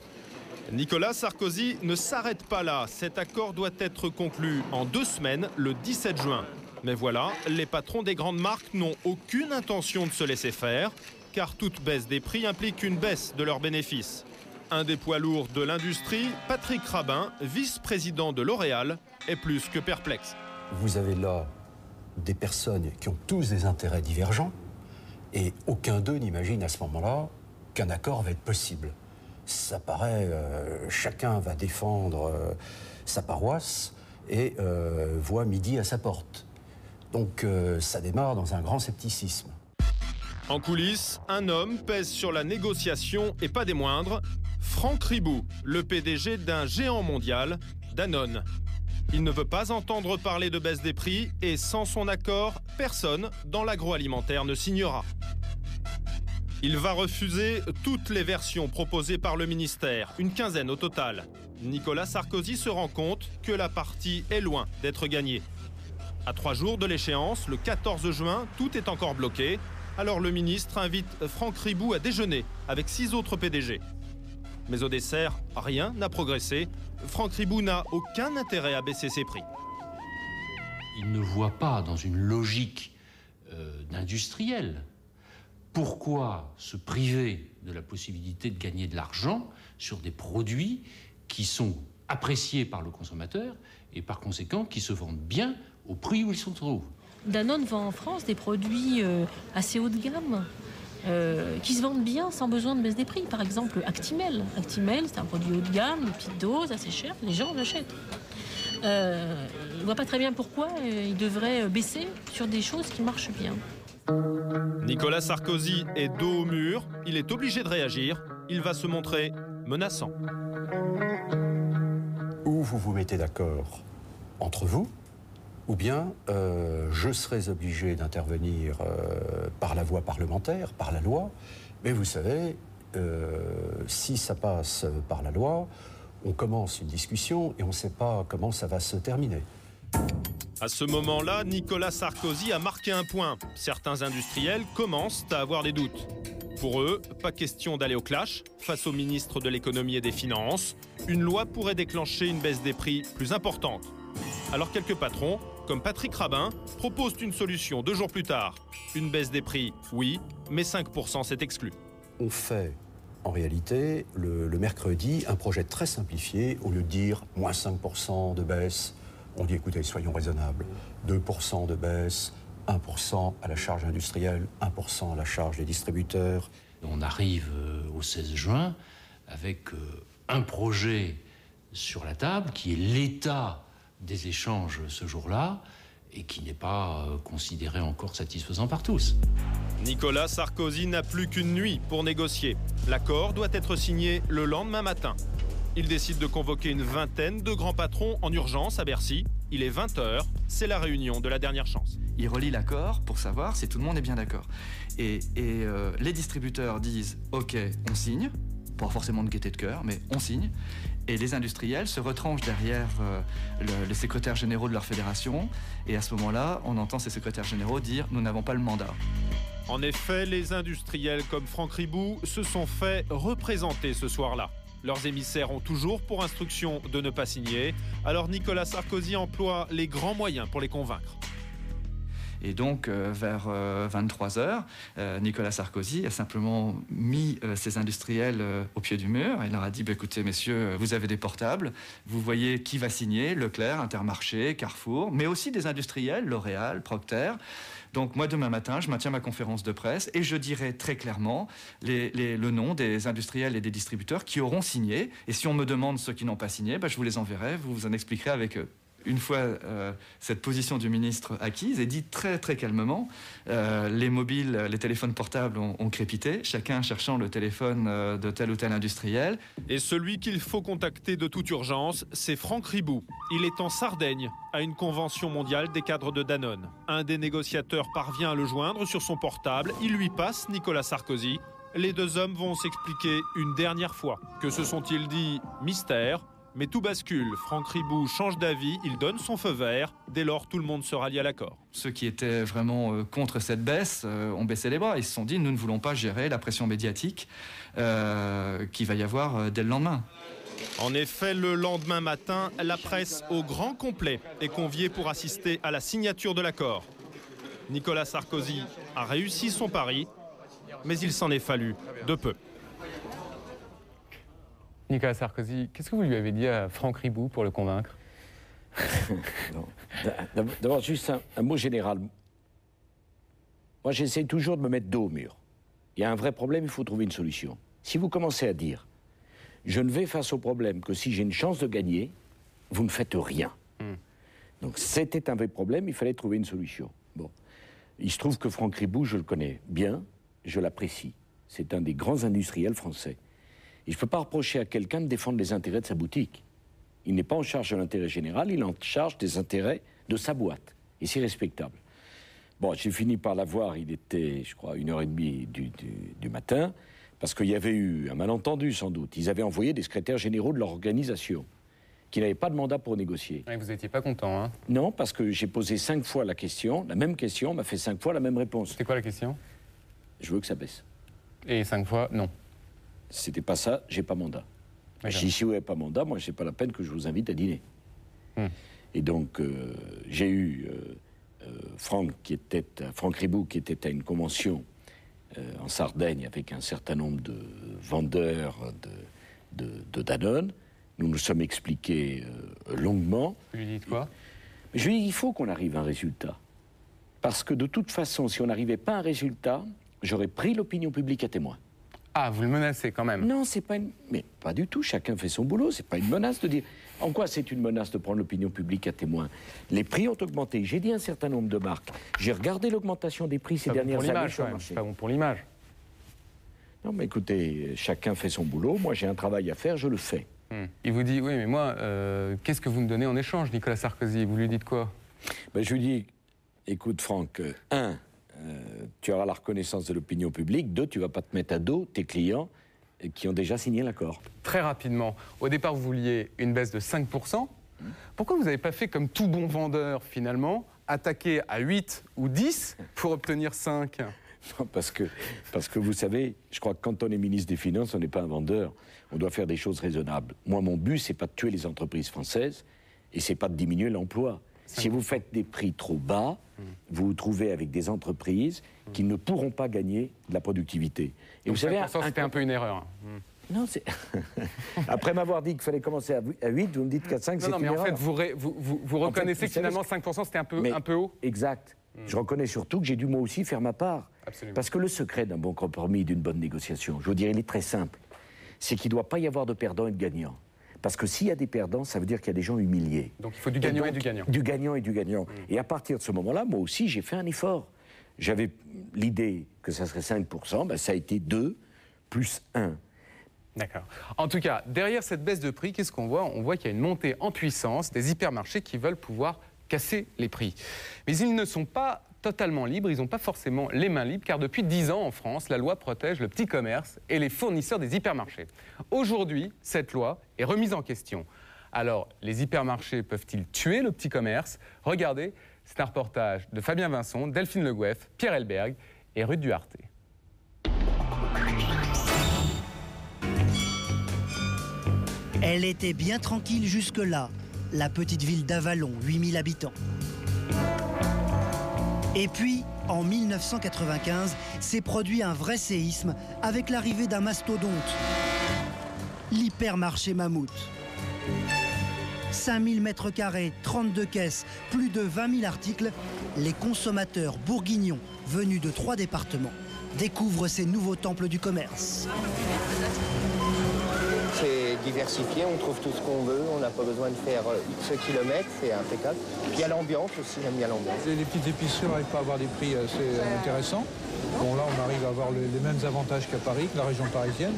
Nicolas Sarkozy ne s'arrête pas là. Cet accord doit être conclu en 2 semaines, le 17 juin. Mais voilà, les patrons des grandes marques n'ont aucune intention de se laisser faire, car toute baisse des prix implique une baisse de leurs bénéfices. Un des poids lourds de l'industrie, Patrick Rabin, vice-président de L'Oréal, est plus que perplexe. Vous avez là des personnes qui ont tous des intérêts divergents, et aucun d'eux n'imagine à ce moment-là qu'un accord va être possible. Ça paraît, chacun va défendre sa paroisse et voit midi à sa porte. Donc ça démarre dans un grand scepticisme. En coulisses, un homme pèse sur la négociation et pas des moindres, Franck Ribou, le PDG d'un géant mondial, Danone. Il ne veut pas entendre parler de baisse des prix et sans son accord, personne dans l'agroalimentaire ne signera. Il va refuser toutes les versions proposées par le ministère, une quinzaine au total. Nicolas Sarkozy se rend compte que la partie est loin d'être gagnée. À 3 jours de l'échéance, le 14 juin, tout est encore bloqué. Alors le ministre invite Franck Ribou à déjeuner avec 6 autres PDG. Mais au dessert, rien n'a progressé. Franck Ribou n'a aucun intérêt à baisser ses prix. Il ne voit pas dans une logique d'industriel. Pourquoi se priver de la possibilité de gagner de l'argent sur des produits qui sont appréciés par le consommateur et par conséquent qui se vendent bien au prix où ils se trouvent. Danone vend en France des produits assez haut de gamme, qui se vendent bien sans besoin de baisse des prix. Par exemple, Actimel. Actimel, c'est un produit haut de gamme, de petite dose, assez cher, les gens l'achètent. Il ne voit pas très bien pourquoi il devrait baisser sur des choses qui marchent bien. Nicolas Sarkozy est dos au mur, il est obligé de réagir, il va se montrer menaçant. Ou vous vous mettez d'accord entre vous, ou bien je serai obligé d'intervenir par la voie parlementaire, par la loi. Mais vous savez, si ça passe par la loi, on commence une discussion et on ne sait pas comment ça va se terminer. À ce moment-là, Nicolas Sarkozy a marqué un point. Certains industriels commencent à avoir des doutes. Pour eux, pas question d'aller au clash. Face au ministre de l'économie et des finances, une loi pourrait déclencher une baisse des prix plus importante. Alors quelques patrons, comme Patrick Rabin, proposent une solution 2 jours plus tard. Une baisse des prix, oui, mais 5% c'est exclu. On fait, en réalité, le mercredi, un projet très simplifié. Au lieu de dire moins 5% de baisse, on dit écoutez, soyons raisonnables. 2% de baisse, 1% à la charge industrielle, 1% à la charge des distributeurs. On arrive au 16 juin avec un projet sur la table qui est l'état des échanges ce jour-là et qui n'est pas considéré encore satisfaisant par tous. Nicolas Sarkozy n'a plus qu'une nuit pour négocier. L'accord doit être signé le lendemain matin. Il décide de convoquer une vingtaine de grands patrons en urgence à Bercy. Il est 20h, c'est la réunion de la dernière chance. Il relie l'accord pour savoir si tout le monde est bien d'accord. Et les distributeurs disent « Ok, on signe », pas forcément de gaieté de cœur, mais on signe. Et les industriels se retranchent derrière les secrétaires généraux de leur fédération. Et à ce moment-là, on entend ces secrétaires généraux dire « Nous n'avons pas le mandat ». En effet, les industriels comme Franck Ribou se sont fait représenter ce soir-là. Leurs émissaires ont toujours pour instruction de ne pas signer. Alors Nicolas Sarkozy emploie les grands moyens pour les convaincre. Et donc, vers 23h, Nicolas Sarkozy a simplement mis ses industriels au pied du mur. Il leur a dit écoutez, messieurs, vous avez des portables. Vous voyez qui va signer, Leclerc, Intermarché, Carrefour, mais aussi des industriels, L'Oréal, Procter. Donc, moi, demain matin, je maintiens ma conférence de presse et je dirai très clairement le nom des industriels et des distributeurs qui auront signé. Et si on me demande ceux qui n'ont pas signé, je vous les enverrai, vous vous en expliquerez avec eux. Une fois cette position du ministre acquise et dit très très calmement, les mobiles, les téléphones portables ont crépité, chacun cherchant le téléphone de tel ou tel industriel. Et celui qu'il faut contacter de toute urgence, c'est Franck Ribou. Il est en Sardaigne, à une convention mondiale des cadres de Danone. Un des négociateurs parvient à le joindre sur son portable, il lui passe Nicolas Sarkozy. Les deux hommes vont s'expliquer une dernière fois. Que se sont-ils dit? Mystère. Mais tout bascule, Franck Ribou change d'avis, il donne son feu vert, dès lors tout le monde se rallie à l'accord. Ceux qui étaient vraiment contre cette baisse ont baissé les bras, ils se sont dit nous ne voulons pas gérer la pression médiatique qu'il va y avoir dès le lendemain. En effet, le lendemain matin, la presse au grand complet est conviée pour assister à la signature de l'accord. Nicolas Sarkozy a réussi son pari, mais il s'en est fallu de peu. Nicolas Sarkozy, qu'est-ce que vous lui avez dit à Franck Ribou pour le convaincre? D'abord, juste un mot général. Moi, j'essaie toujours de me mettre dos au mur. Il y a un vrai problème, il faut trouver une solution. Si vous commencez à dire « je ne vais face au problème que si j'ai une chance de gagner », vous ne faites rien. Donc c'était un vrai problème, il fallait trouver une solution. Bon. Il se trouve que Franck Ribou, je le connais bien, je l'apprécie. C'est un des grands industriels français. Et je ne peux pas reprocher à quelqu'un de défendre les intérêts de sa boutique. Il n'est pas en charge de l'intérêt général, il est en charge des intérêts de sa boîte. Et c'est respectable. Bon, j'ai fini par l'avoir, il était, je crois, 1h30 du matin, parce qu'il y avait eu un malentendu, sans doute. Ils avaient envoyé des secrétaires généraux de leur organisation, qui n'avaient pas de mandat pour négocier. Et vous n'étiez pas content, hein? Non, parce que j'ai posé 5 fois la question, la même question, on m'a fait 5 fois la même réponse. C'est quoi la question? Je veux que ça baisse. Et 5 fois, non. C'était pas ça, j'ai pas mandat. Si vous n'avez pas mandat, moi, c'est pas la peine que je vous invite à dîner. Et donc, j'ai eu Franck Ribou, qui était à une convention en Sardaigne avec un certain nombre de vendeurs de Danone. Nous nous sommes expliqués longuement. Vous lui dites quoi? Je lui ai dit, il faut qu'on arrive à un résultat. Parce que de toute façon, si on n'arrivait pas à un résultat, j'aurais pris l'opinion publique à témoin. Ah, vous le menacez quand même? Non, c'est pas une... Mais pas du tout, chacun fait son boulot, c'est pas une menace de dire... En quoi c'est une menace de prendre l'opinion publique à témoin? Les prix ont augmenté, j'ai dit un certain nombre de marques. J'ai regardé l'augmentation des prix ces dernières années sur le marché. C'est pas bon pour l'image. Non, mais écoutez, chacun fait son boulot, moi j'ai un travail à faire, je le fais. Il vous dit, oui, mais moi, qu'est-ce que vous me donnez en échange, Nicolas Sarkozy? Vous lui dites quoi? Ben, je lui dis, écoute Franck, tu auras la reconnaissance de l'opinion publique, 2, tu vas pas te mettre à dos tes clients qui ont déjà signé l'accord. Très rapidement, au départ, vous vouliez une baisse de 5%. Pourquoi vous n'avez pas fait comme tout bon vendeur, finalement, attaquer à 8 ou 10 pour obtenir 5? Non, parce que vous savez, je crois que quand on est ministre des Finances, on n'est pas un vendeur. On doit faire des choses raisonnables. Moi, mon but, c'est pas de tuer les entreprises françaises et c'est pas de diminuer l'emploi. Si vous faites des prix trop bas, vous vous trouvez avec des entreprises qui ne pourront pas gagner de la productivité. Et donc, vous savez, c'était un peu une erreur. Non, c'est... Après m'avoir dit qu'il fallait commencer à 8, vous me dites qu'à 5, c'est une erreur. Non, mais en fait, vous reconnaissez que finalement 5%, c'était un peu haut? Exact. Je reconnais surtout que j'ai dû moi aussi faire ma part. Absolument. Parce que le secret d'un bon compromis, d'une bonne négociation, je vous dirais, il est très simple. C'est qu'il ne doit pas y avoir de perdants et de gagnants. Parce que s'il y a des perdants, ça veut dire qu'il y a des gens humiliés. Donc il faut du gagnant et du gagnant. Du gagnant et du gagnant. Et à partir de ce moment-là, moi aussi, j'ai fait un effort. J'avais l'idée que ça serait 5%, ben ça a été 2 plus 1. D'accord. En tout cas, derrière cette baisse de prix, qu'est-ce qu'on voit? On voit qu'il y a une montée en puissance des hypermarchés qui veulent pouvoir casser les prix. Mais ils ne sont pas totalement libres, ils n'ont pas forcément les mains libres, car depuis 10 ans en France, la loi protège le petit commerce et les fournisseurs des hypermarchés. Aujourd'hui, cette loi est remise en question. Alors, les hypermarchés peuvent-ils tuer le petit commerce? Regardez, c'est un reportage de Fabien Vincent, Delphine Le Goeff, Pierre Elberg et Ruth Duarte. Elle était bien tranquille jusque-là, la petite ville d'Avallon, 8000 habitants. Et puis, en 1995, s'est produit un vrai séisme avec l'arrivée d'un mastodonte, l'hypermarché Mammouth. 5000 mètres carrés, 32 caisses, plus de 20 000 articles, les consommateurs bourguignons venus de 3 départements découvrent ces nouveaux temples du commerce. C'est diversifié, on trouve tout ce qu'on veut, on n'a pas besoin de faire X kilomètres, c'est impeccable. Puis il y a l'ambiance aussi, j'aime bien l'ambiance. Les petites épiceries n'arrivent pas à avoir des prix assez intéressants. Bon là on arrive à avoir les mêmes avantages qu'à Paris, que la région parisienne.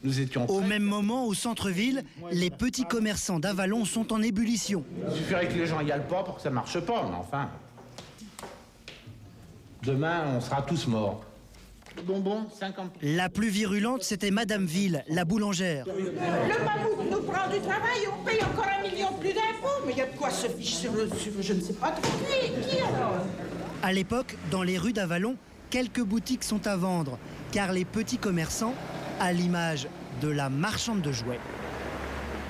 Nous étions au même moment, au centre-ville, les petits commerçants d'Avallon sont en ébullition. Il suffirait que les gens y aillent pas pour que ça marche pas, mais enfin... Demain, on sera tous morts. Bonbon, 50. La plus virulente, c'était Madame Ville, la boulangère. Le Mammouth nous prend du travail, on paye encore 1 million de plus d'impôts. Mais il y a de quoi se fiche sur je ne sais pas trop qui alors. À l'époque, dans les rues d'Avallon, quelques boutiques sont à vendre, car les petits commerçants, à l'image de la marchande de jouets,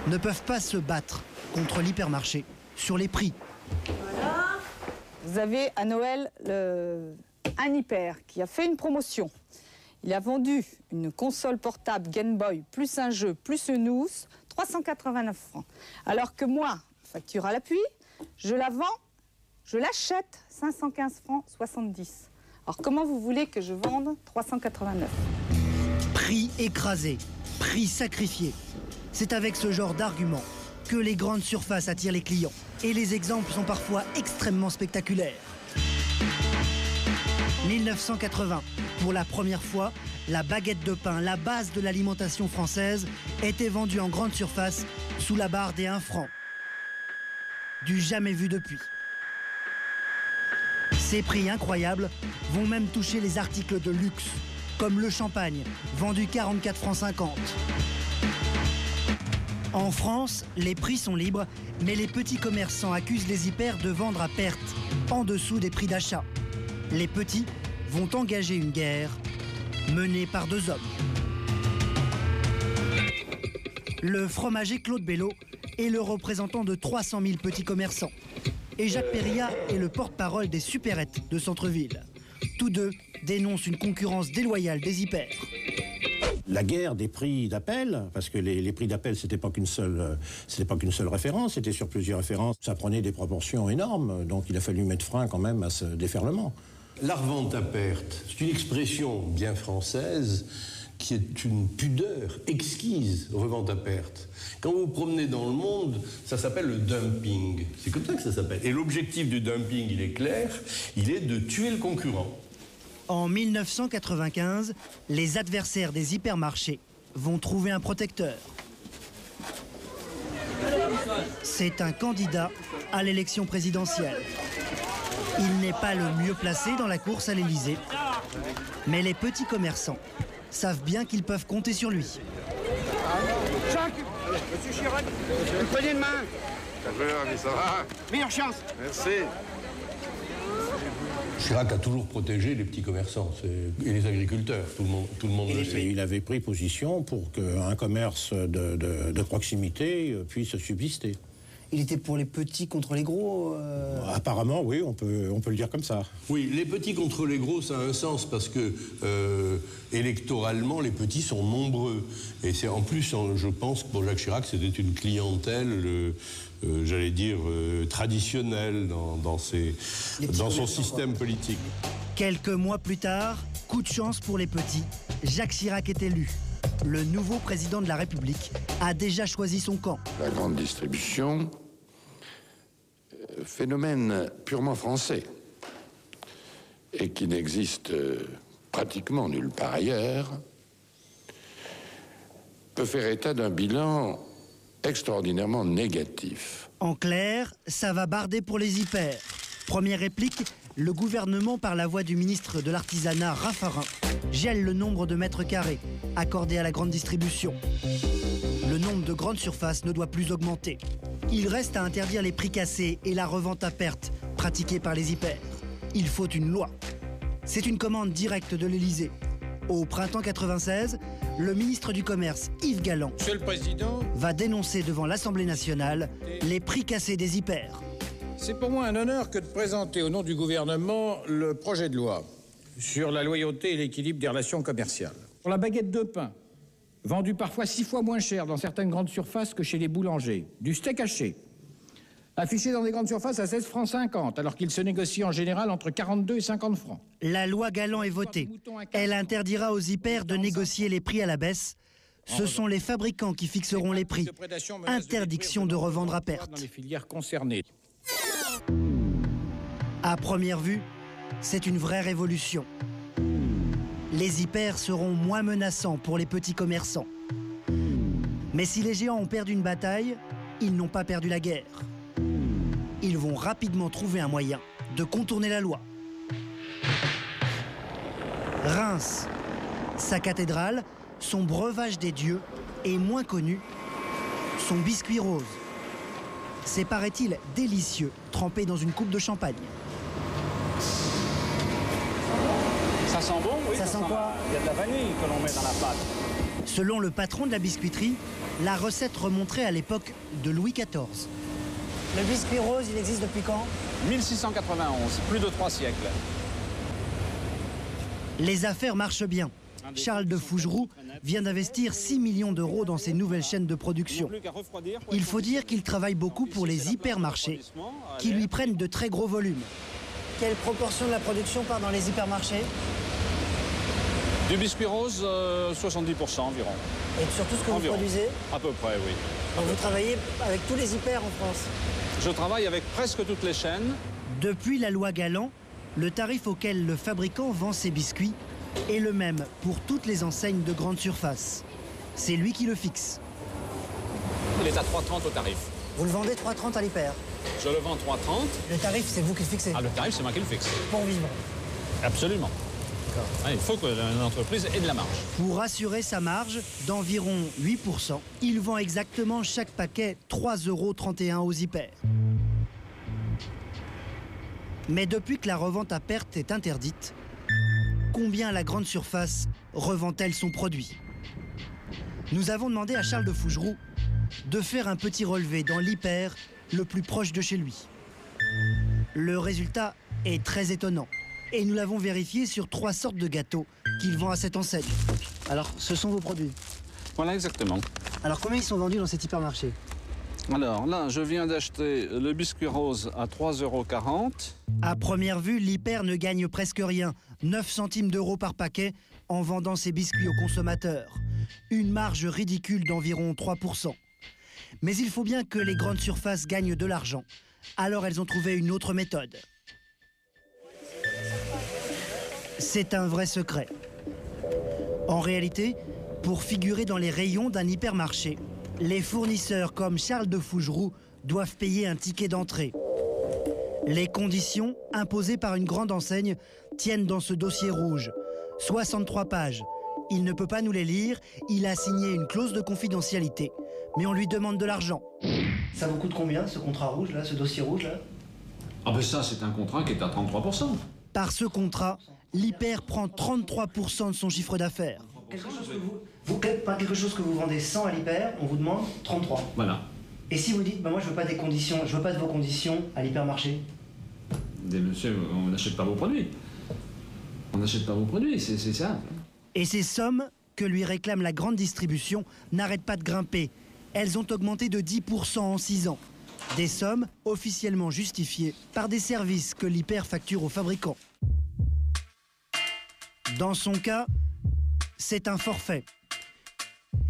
ne peuvent pas se battre contre l'hypermarché sur les prix. Voilà. Vous avez à Noël un hyper qui a fait une promotion. Il a vendu une console portable Game Boy plus un jeu plus une housse, 389 francs. Alors que moi, facture à l'appui, je la vends, je l'achète 515 francs 70. Alors comment vous voulez que je vende 389? Prix écrasé, prix sacrifié. C'est avec ce genre d'argument que les grandes surfaces attirent les clients. Et les exemples sont parfois extrêmement spectaculaires. 1980, pour la première fois, la baguette de pain, la base de l'alimentation française, était vendue en grande surface sous la barre des 1 franc. Du jamais vu depuis. Ces prix incroyables vont même toucher les articles de luxe, comme le champagne, vendu 44 francs 50. En France, les prix sont libres, mais les petits commerçants accusent les hypers de vendre à perte, en dessous des prix d'achat. Les petits vont engager une guerre menée par 2 hommes. Le fromager Claude Bello est le représentant de 300 000 petits commerçants. Et Jacques Perria est le porte-parole des supérettes de centre-ville. Tous deux dénoncent une concurrence déloyale des hypers. la guerre des prix d'appel, parce que les prix d'appel, c'était pas qu'une seule référence, c'était sur plusieurs références. Ça prenait des proportions énormes, donc il a fallu mettre frein quand même à ce déferlement. La revente à perte, c'est une expression bien française qui est une pudeur exquise, revente à perte. Quand vous vous promenez dans le monde, ça s'appelle le dumping. C'est comme ça que ça s'appelle. Et l'objectif du dumping, il est clair, il est de tuer le concurrent. En 1995, les adversaires des hypermarchés vont trouver un protecteur. C'est un candidat à l'élection présidentielle. Il n'est pas le mieux placé dans la course à l'Élysée, mais les petits commerçants savent bien qu'ils peuvent compter sur lui. Jacques, monsieur Chirac, une poignée de main. Ça va. Meilleure chance. Merci. Chirac a toujours protégé les petits commerçants et les agriculteurs, tout le monde le sait. Il avait pris position pour qu'un commerce de proximité puisse subsister. Il était pour les petits contre les gros Apparemment, oui, on peut le dire comme ça. Oui, les petits contre les gros, ça a un sens, parce que électoralement, les petits sont nombreux. Et c'est en plus, je pense que pour Jacques Chirac, c'était une clientèle, j'allais dire, traditionnelle dans son système politique. Quelques mois plus tard, coup de chance pour les petits, Jacques Chirac est élu. Le nouveau président de la République a déjà choisi son camp. La grande distribution, phénomène purement français et qui n'existe pratiquement nulle part ailleurs, peut faire état d'un bilan extraordinairement négatif. En clair, ça va barder pour les hyper. Première réplique, le gouvernement, par la voix du ministre de l'Artisanat, Raffarin, gèle le nombre de mètres carrés accordés à la grande distribution. Le nombre de grandes surfaces ne doit plus augmenter. Il reste à interdire les prix cassés et la revente à perte pratiquée par les hyper. Il faut une loi. C'est une commande directe de l'Élysée. Au printemps 96, le ministre du Commerce, Yves Galland, Monsieur le Président, va dénoncer devant l'Assemblée nationale les prix cassés des hyper. c'est pour moi un honneur que de présenter au nom du gouvernement le projet de loi sur la loyauté et l'équilibre des relations commerciales. Pour la baguette de pain, vendue parfois 6 fois moins cher dans certaines grandes surfaces que chez les boulangers, du steak haché, affiché dans des grandes surfaces à 16,50 francs, alors qu'il se négocie en général entre 42 et 50 francs. La loi Galland est votée. Elle interdira aux hyper de négocier les prix à la baisse. Ce sont les fabricants qui fixeront les prix. Interdiction de revendre à perte. Dans les filières concernées. À première vue, c'est une vraie révolution. Les hyper seront moins menaçants pour les petits commerçants. Mais si les géants ont perdu une bataille, ils n'ont pas perdu la guerre. Ils vont rapidement trouver un moyen de contourner la loi. Reims, sa cathédrale, son breuvage des dieux est moins connu, son biscuit rose. C'est, paraît-il, délicieux, trempé dans une coupe de champagne. Ça sent bon, oui. Ça sent quoi? Il y a de la vanille que l'on met dans la pâte. Selon le patron de la biscuiterie, la recette remonterait à l'époque de Louis XIV. Le biscuit rose, il existe depuis quand? 1691, plus de 3 siècles. Les affaires marchent bien. Charles de Fougeroux vient d'investir 6 millions d'euros dans ses nouvelles chaînes de production. Il faut dire qu'il travaille beaucoup pour les hypermarchés, qui lui prennent de très gros volumes. Quelle proportion de la production part dans les hypermarchés? Du biscuit rose, 70% environ. Et sur tout ce que vous produisez? À peu près, oui. Donc vous travaillez avec tous les hyper en France? Je travaille avec presque toutes les chaînes. Depuis la loi Galland, le tarif auquel le fabricant vend ses biscuits est le même pour toutes les enseignes de grande surface. C'est lui qui le fixe. Il est à 3,30 au tarif. Vous le vendez 3,30 à l'hyper? Je le vends 3,30. Le tarif, c'est vous qui le fixez? Ah, le tarif, c'est moi qui le fixe. Pour vivre? Absolument. Ah, il faut que l'entreprise ait de la marge. Pour assurer sa marge d'environ 8%, il vend exactement chaque paquet 3,31 € aux hyper. Mais depuis que la revente à perte est interdite, combien la grande surface revend-elle son produit? Nous avons demandé à Charles de Fougeroux de faire un petit relevé dans l'hyper le plus proche de chez lui. Le résultat est très étonnant et nous l'avons vérifié sur 3 sortes de gâteaux qu'il vend à cette enseigne. Alors, ce sont vos produits? Voilà, exactement. Alors, combien ils sont vendus dans cet hypermarché? Alors là, je viens d'acheter le biscuit rose à 3,40 €. À première vue, l'Hyper ne gagne presque rien. 9 centimes d'euros par paquet en vendant ses biscuits aux consommateurs. Une marge ridicule d'environ 3%. Mais il faut bien que les grandes surfaces gagnent de l'argent. Alors elles ont trouvé une autre méthode. C'est un vrai secret. En réalité, pour figurer dans les rayons d'un hypermarché, les fournisseurs comme Charles de Fougeroux doivent payer un ticket d'entrée. Les conditions imposées par une grande enseigne tiennent dans ce dossier rouge. 63 pages. Il ne peut pas nous les lire, il a signé une clause de confidentialité. Mais on lui demande de l'argent. Ça vous coûte combien ce contrat rouge là, ce dossier rouge là? Ah ben ça, c'est un contrat qui est à 33%. Par ce contrat, l'Hyper prend 33% de son chiffre d'affaires. Quelque chose que vous vendez 100 à l'Hyper, on vous demande 33. Voilà. Et si vous dites, bah moi je veux pas des conditions, je veux pas de vos conditions à l'hypermarché? Monsieur, on n'achète pas vos produits. On n'achète pas vos produits, c'est ça. Et ces sommes que lui réclame la grande distribution n'arrêtent pas de grimper. Elles ont augmenté de 10% en 6 ans. Des sommes officiellement justifiées par des services que l'Hyper facture aux fabricants. Dans son cas, c'est un forfait.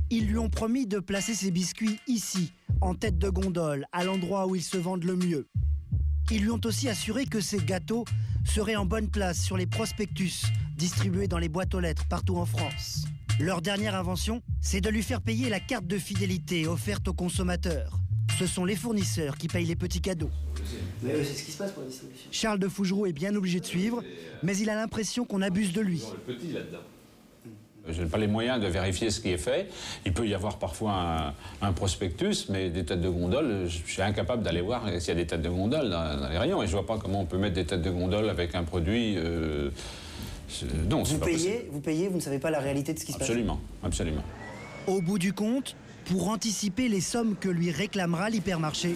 Ils lui ont promis de placer ses biscuits ici, en tête de gondole, à l'endroit où ils se vendent le mieux. Ils lui ont aussi assuré que ses gâteaux seraient en bonne place sur les prospectus distribués dans les boîtes aux lettres partout en France. Leur dernière invention, c'est de lui faire payer la carte de fidélité offerte aux consommateurs. Ce sont les fournisseurs qui payent les petits cadeaux. Mais c'est ce qui se passe pour la distribution. Charles de Fougeroux est bien obligé de suivre, mais il a l'impression qu'on abuse de lui. Je n'ai pas les moyens de vérifier ce qui est fait. Il peut y avoir parfois un prospectus, mais des têtes de gondole, je suis incapable d'aller voir s'il y a des têtes de gondole dans les rayons. Et je ne vois pas comment on peut mettre des têtes de gondole avec un produit... non, c'est pas possible. Vous payez, vous ne savez pas la réalité de ce qui se passe. Absolument, absolument. Au bout du compte, pour anticiper les sommes que lui réclamera l'hypermarché,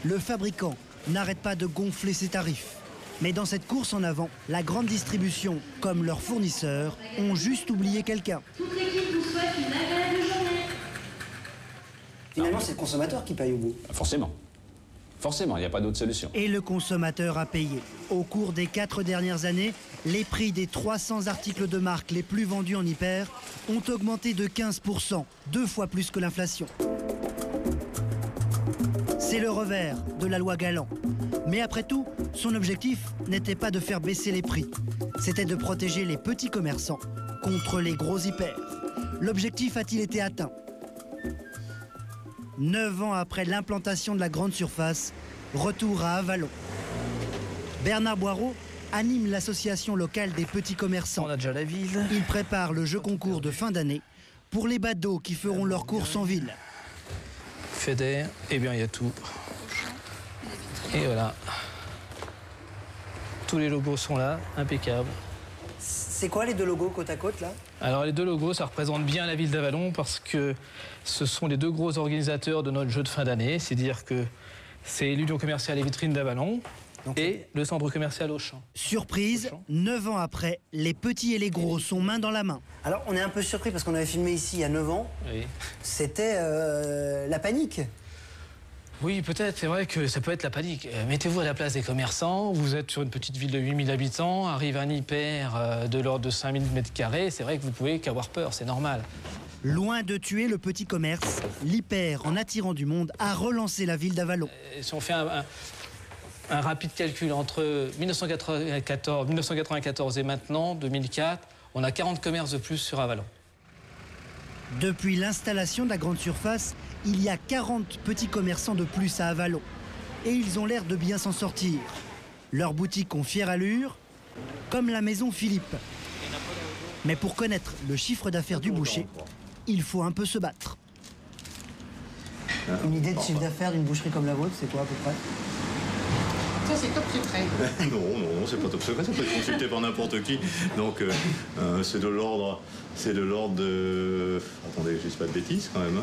le fabricant n'arrête pas de gonfler ses tarifs. Mais dans cette course en avant, la grande distribution, comme leurs fournisseurs, ont juste oublié quelqu'un. Toute l'équipe vous souhaite une agréable journée. Finalement, c'est le consommateur qui paye au bout. Forcément. Forcément, il n'y a pas d'autre solution. Et le consommateur a payé. Au cours des 4 dernières années, les prix des 300 articles de marque les plus vendus en Hyper ont augmenté de 15%, 2 fois plus que l'inflation. C'est le revers de la loi Galland. Mais après tout, son objectif n'était pas de faire baisser les prix. C'était de protéger les petits commerçants contre les gros hyper. L'objectif a-t-il été atteint? 9 ans après l'implantation de la grande surface, retour à Avallon. Bernard Boireau anime l'association locale des petits commerçants. On a déjà la ville. Il prépare le jeu concours de fin d'année pour les badauds qui feront leurs courses en ville. FEDER, eh bien il y a tout. Et voilà. Tous les logos sont là, impeccables. C'est quoi les deux logos côte à côte là? Alors les deux logos, ça représente bien la ville d'Avallon parce que ce sont les deux gros organisateurs de notre jeu de fin d'année. C'est-à-dire que c'est l'Union commerciale et vitrines d'Avallon et le centre commercial Auchan. Surprise, 9 ans après, les petits et les gros sont main dans la main. Alors on est un peu surpris parce qu'on avait filmé ici il y a 9 ans. Oui. C'était la panique. Oui, peut-être, c'est vrai que ça peut être la panique. Mettez-vous à la place des commerçants, vous êtes sur une petite ville de 8000 habitants, arrive un hyper de l'ordre de 5000 m², c'est vrai que vous pouvez qu'avoir peur, c'est normal. Loin de tuer le petit commerce, l'hyper, en attirant du monde, a relancé la ville d'Avallon. Si on fait un rapide calcul entre 1994 et maintenant, 2004, on a 40 commerces de plus sur Avallon. Depuis l'installation de la grande surface, il y a 40 petits commerçants de plus à Avallon. Et ils ont l'air de bien s'en sortir. Leurs boutiques ont fière allure, comme la maison Philippe. Mais pour connaître le chiffre d'affaires du boucher, il faut un peu se battre. Une idée de chiffre d'affaires d'une boucherie comme la vôtre, c'est quoi à peu près? Ça, c'est top secret. Non, c'est pas top secret, ça peut être consulté par n'importe qui. Donc, c'est de l'ordre de... Attendez, je dis pas de bêtises quand même,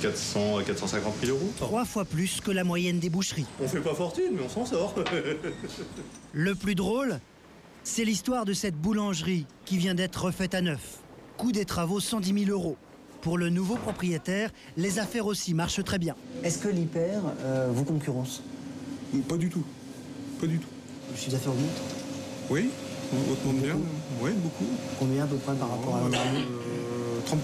400 à 450 000 euros. 3 fois plus que la moyenne des boucheries. On fait pas fortune, mais on s'en sort. Le plus drôle, c'est l'histoire de cette boulangerie qui vient d'être refaite à neuf. Coût des travaux 110 000 €. Pour le nouveau propriétaire, les affaires aussi marchent très bien. Est-ce que l'hyper vous concurrence? Pas du tout. Pas du tout. Le chiffre d'affaires augmente? Oui, on augmente bien. Oui, beaucoup. Combien à peu près par rapport à l'an dernier? 30%.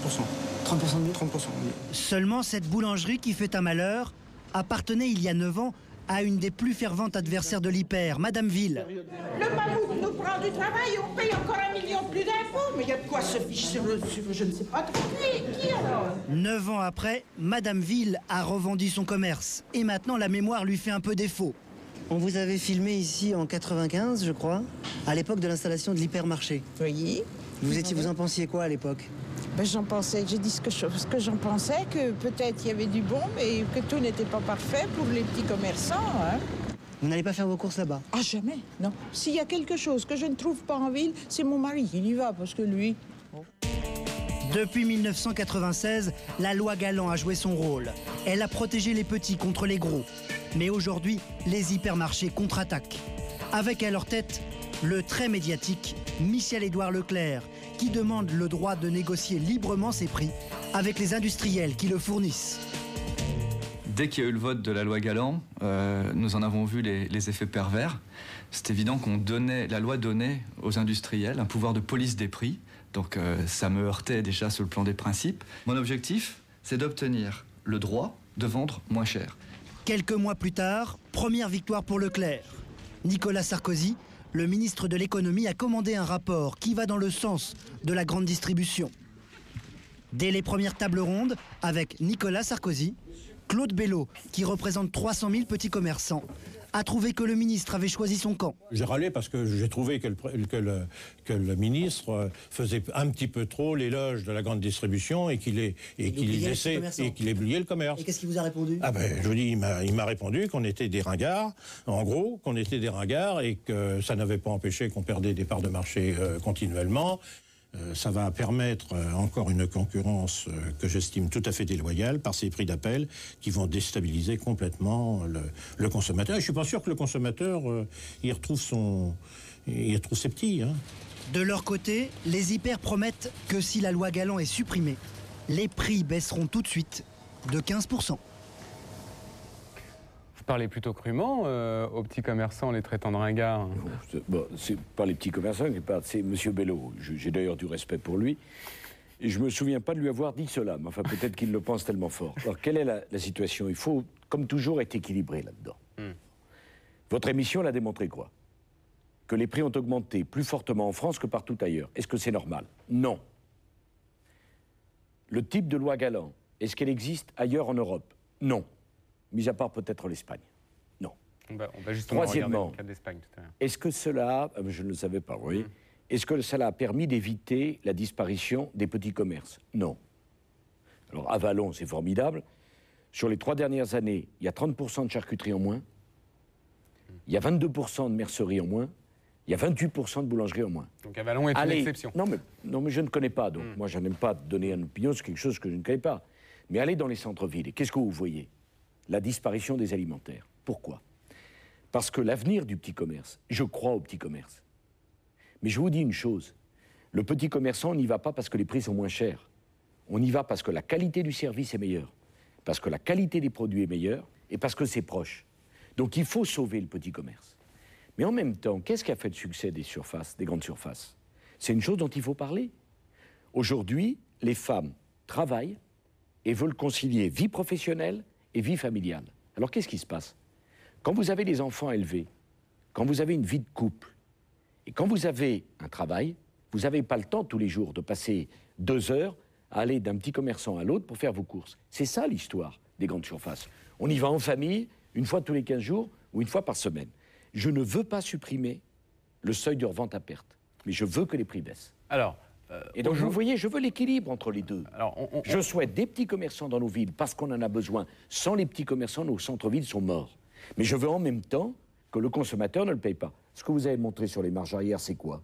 30% de mieux? 30%. Seulement, cette boulangerie qui fait un malheur appartenait il y a 9 ans à une des plus ferventes adversaires de l'hyper, Madame Ville. Le mammouth nous prend du travail et on paye encore 1 million plus d'impôts. Mais il y a de quoi se fiche sur je ne sais pas trop qui alors? 9 ans après, Madame Ville a revendu son commerce. Et maintenant, la mémoire lui fait un peu défaut. On vous avait filmé ici en 95, je crois, à l'époque de l'installation de l'hypermarché. Oui. Vous en pensiez quoi à l'époque? Ben, j'en pensais, j'ai dit ce que j'en pensais, que peut-être il y avait du bon, mais que tout n'était pas parfait pour les petits commerçants. Hein. Vous n'allez pas faire vos courses là-bas? Ah, jamais, non. S'il y a quelque chose que je ne trouve pas en ville, c'est mon mari. Il y va, parce que lui... Bon. Depuis 1996, la loi Galland a joué son rôle. Elle a protégé les petits contre les gros. Mais aujourd'hui, les hypermarchés contre-attaquent. Avec à leur tête le très médiatique Michel-Édouard Leclerc, qui demande le droit de négocier librement ses prix avec les industriels qui le fournissent. Dès qu'il y a eu le vote de la loi Galland, nous en avons vu les effets pervers. C'est évident la loi donnait aux industriels un pouvoir de police des prix. Donc ça me heurtait déjà sur le plan des principes. Mon objectif, c'est d'obtenir le droit de vendre moins cher. Quelques mois plus tard, première victoire pour Leclerc. Nicolas Sarkozy, le ministre de l'économie, a commandé un rapport qui va dans le sens de la grande distribution. Dès les premières tables rondes, avec Nicolas Sarkozy, Claude Bello, qui représente 300 000 petits commerçants, a trouvé que le ministre avait choisi son camp. J'ai râlé parce que j'ai trouvé que le ministre faisait un petit peu trop l'éloge de la grande distribution et qu'il éblouait le commerce. Et qu'est-ce qu'il vous a répondu? Ah ben, je vous dis, il m'a répondu qu'on était des ringards, en gros, qu'on était des ringards et que ça n'avait pas empêché qu'on perdait des parts de marché continuellement. Ça va permettre encore une concurrence que j'estime tout à fait déloyale par ces prix d'appel qui vont déstabiliser complètement le consommateur. Et je suis pas sûr que le consommateur y retrouve ses petits. Hein. De leur côté, les hyper promettent que si la loi Galland est supprimée, les prix baisseront tout de suite de 15%. Vous parlez plutôt crûment aux petits commerçants, les traitant de ringards. C'est pas les petits commerçants qui parlent, c'est M. Bello. J'ai d'ailleurs du respect pour lui. Et je me souviens pas de lui avoir dit cela, mais enfin peut-être qu'il le pense tellement fort. Alors quelle est la situation? Il faut, comme toujours, être équilibré là-dedans. Votre émission l'a démontré quoi? Que les prix ont augmenté plus fortement en France que partout ailleurs. Est-ce que c'est normal? Non. Le type de loi Galland, est-ce qu'elle existe ailleurs en Europe? Non. Mis à part peut-être l'Espagne. Non. On va justement regarder le cas d'Espagne tout à l'heure. Est-ce que cela, je ne le savais pas, oui. Est-ce que cela a permis d'éviter la disparition des petits commerces? Non. Alors, à Vallon, c'est formidable. Sur les 3 dernières années, il y a 30% de charcuterie en moins, il y a 22% de mercerie en moins, il y a 28% de boulangerie en moins. Donc à Vallon est une exception. Non, mais je ne connais pas, donc moi, je n'aime pas donner une opinion sur quelque chose que je ne connais pas. Mais allez dans les centres-villes, et qu'est-ce que vous voyez? La disparition des alimentaires. Pourquoi? Parce que l'avenir du petit commerce, je crois au petit commerce. Mais je vous dis une chose, le petit commerçant, on n'y va pas parce que les prix sont moins chers. On y va parce que la qualité du service est meilleure, parce que la qualité des produits est meilleure et parce que c'est proche. Donc il faut sauver le petit commerce. Mais en même temps, qu'est-ce qui a fait le succès des surfaces, des grandes surfaces? C'est une chose dont il faut parler. Aujourd'hui, les femmes travaillent et veulent concilier vie professionnelle et vie familiale. Alors qu'est-ce qui se passe? Quand vous avez des enfants élevés, quand vous avez une vie de couple, et quand vous avez un travail, vous n'avez pas le temps tous les jours de passer 2 heures à aller d'un petit commerçant à l'autre pour faire vos courses. C'est ça l'histoire des grandes surfaces. On y va en famille, une fois tous les 15 jours ou une fois par semaine. Je ne veux pas supprimer le seuil de revente à perte, mais je veux que les prix baissent. Alors, et donc, vous voyez, je veux l'équilibre entre les deux. Alors, je souhaite des petits commerçants dans nos villes parce qu'on en a besoin. Sans les petits commerçants, nos centres-villes sont morts. Mais je veux en même temps que le consommateur ne le paye pas. Ce que vous avez montré sur les marges arrière, c'est quoi?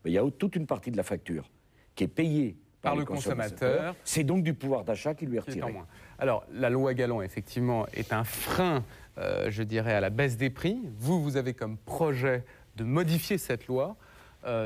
Il y a toute une partie de la facture qui est payée par le consommateur. C'est donc du pouvoir d'achat qui lui est retiré. Alors, la loi Galland, effectivement, est un frein, je dirais, à la baisse des prix. Vous avez comme projet de modifier cette loi.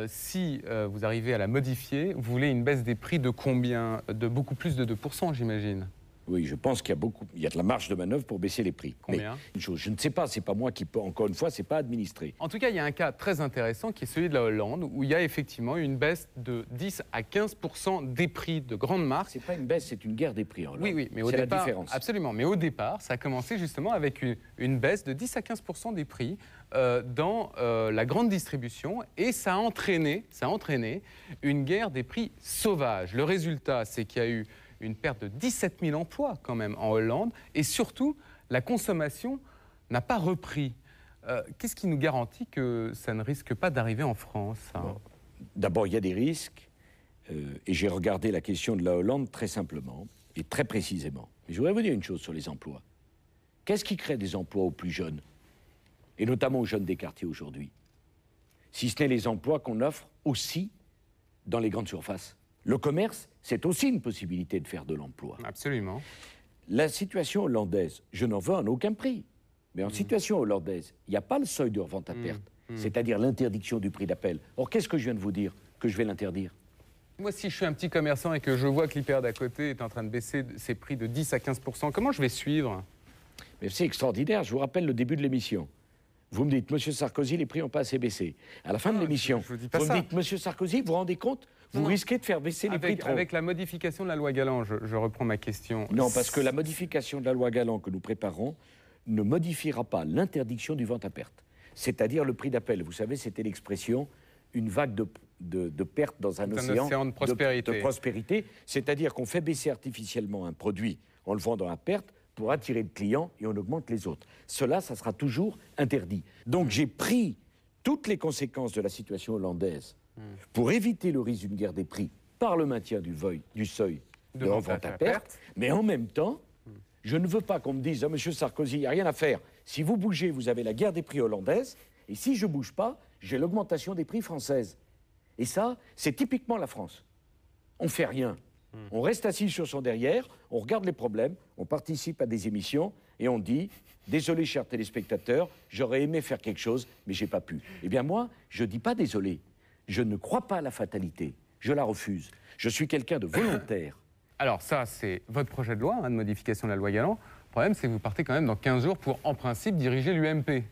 si vous arrivez à la modifier, vous voulez une baisse des prix de combien? De beaucoup plus de 2%, j'imagine. Oui, je pense qu'il y a de la marge de manœuvre pour baisser les prix. Combien? Mais une chose, je ne sais pas, c'est pas moi qui peux, encore une fois, c'est pas administré. En tout cas, il y a un cas très intéressant qui est celui de la Hollande, où il y a effectivement une baisse de 10 à 15% des prix de grandes marques. C'est pas une baisse, c'est une guerre des prix en Hollande. Oui, mais au c'est départ, la différence. Absolument. Mais au départ, ça a commencé justement avec une baisse de 10 à 15% des prix dans la grande distribution, et ça a entraîné une guerre des prix sauvage. Le résultat, c'est qu'il y a eu une perte de 17 000 emplois quand même en Hollande, et surtout, la consommation n'a pas repris. Qu'est-ce qui nous garantit que ça ne risque pas d'arriver en France, hein? Bon. D'abord, il y a des risques, et j'ai regardé la question de la Hollande très simplement et très précisément. Mais je voudrais vous dire une chose sur les emplois. Qu'est-ce qui crée des emplois aux plus jeunes, et notamment aux jeunes des quartiers aujourd'hui, si ce n'est les emplois qu'on offre aussi dans les grandes surfaces? Le commerce, c'est aussi une possibilité de faire de l'emploi. Absolument. La situation hollandaise, je n'en veux en aucun prix. Mais en situation hollandaise, il n'y a pas le seuil de revente à perte, c'est-à-dire l'interdiction du prix d'appel. Or, qu'est-ce que je viens de vous dire? Que je vais l'interdire? Moi, si je suis un petit commerçant et que je vois que l'hyper d'à côté est en train de baisser ses prix de 10 à 15%, comment je vais suivre? Mais c'est extraordinaire, je vous rappelle le début de l'émission. Vous me dites, Monsieur Sarkozy, les prix n'ont pas assez baissé. À la fin de l'émission, vous me dites, Monsieur Sarkozy, vous vous rendez compte? Vous risquez de faire baisser les prix trop. Avec la modification de la loi Galland, je reprends ma question. Non, parce que la modification de la loi Galland que nous préparons ne modifiera pas l'interdiction du vente à perte. C'est-à-dire le prix d'appel. Vous savez, c'était l'expression, une vague de perte dans un océan de prospérité. De prospérité. C'est-à-dire qu'on fait baisser artificiellement un produit en le vendant à perte pour attirer le client et on augmente les autres. Cela, ça sera toujours interdit. Donc j'ai pris toutes les conséquences de la situation hollandaise pour éviter le risque d'une guerre des prix par le maintien du seuil de vente à perte. Mais en même temps, je ne veux pas qu'on me dise, Monsieur Sarkozy, il n'y a rien à faire. Si vous bougez, vous avez la guerre des prix hollandaise, et si je ne bouge pas, j'ai l'augmentation des prix française. Et ça, c'est typiquement la France. On ne fait rien. On reste assis sur son derrière, on regarde les problèmes, on participe à des émissions, et on dit, désolé, chers téléspectateurs, j'aurais aimé faire quelque chose, mais j'ai pas pu. Eh bien moi, je ne dis pas désolé. Je ne crois pas à la fatalité. Je la refuse. Je suis quelqu'un de volontaire. Alors ça, c'est votre projet de loi de modification de la loi Galland. Le problème, c'est que vous partez quand même dans 15 jours pour, en principe, diriger l'UMP.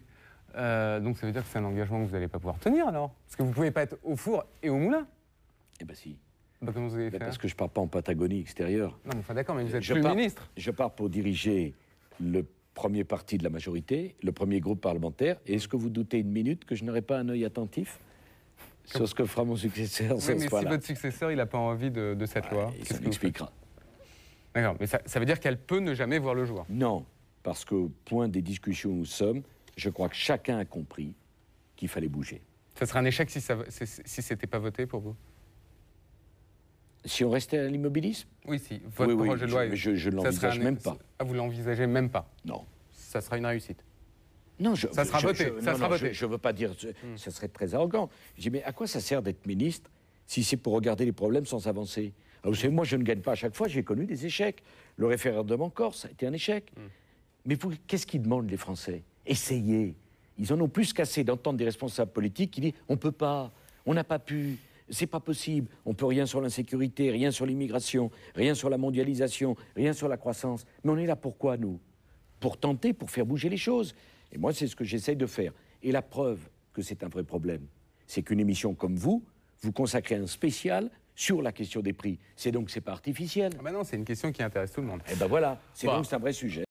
Donc ça veut dire que c'est un engagement que vous n'allez pas pouvoir tenir, alors? Parce que vous ne pouvez pas être au four et au moulin. Eh bien si. Bah, comment vous allez faire? Parce que je ne pars pas en Patagonie extérieure. Non, mais enfin, d'accord, mais vous êtes plus ministre. Je pars pour diriger le premier parti de la majorité, le premier groupe parlementaire. Et est-ce que vous doutez une minute que je n'aurai pas un œil attentif sur ce que fera mon successeur? Oui, mais si votre successeur, il n'a pas envie de cette loi, il s'en expliquera. D'accord, mais ça veut dire qu'elle peut ne jamais voir le jour? Non, parce qu'au point des discussions où nous sommes, je crois que chacun a compris qu'il fallait bouger. Ça serait un échec si ce n'était pas voté pour vous? Si on restait à l'immobilisme? Oui, si. Votre projet de loi... Je ne l'envisage même pas. Ah, vous ne l'envisagez même pas? Non. Ça sera une réussite? Non, ça sera voté. Je ne veux pas dire... Ça serait très arrogant. Je dis, mais à quoi ça sert d'être ministre si c'est pour regarder les problèmes sans avancer? Alors, vous savez, moi, je ne gagne pas à chaque fois. J'ai connu des échecs. Le référendum en Corse a été un échec. Mais qu'est-ce qu'ils demandent, les Français? Essayez. Ils en ont plus qu'assez d'entendre des responsables politiques qui disent, on ne peut pas, on n'a pas pu... C'est pas possible. On peut rien sur l'insécurité, rien sur l'immigration, rien sur la mondialisation, rien sur la croissance. Mais on est là pourquoi, nous? Pour tenter, pour faire bouger les choses. Et moi, c'est ce que j'essaye de faire. Et la preuve que c'est un vrai problème, c'est qu'une émission comme vous consacrez un spécial sur la question des prix. C'est donc, c'est pas artificiel. Ah ben non, c'est une question qui intéresse tout le monde. Et ben voilà, c'est donc un vrai sujet.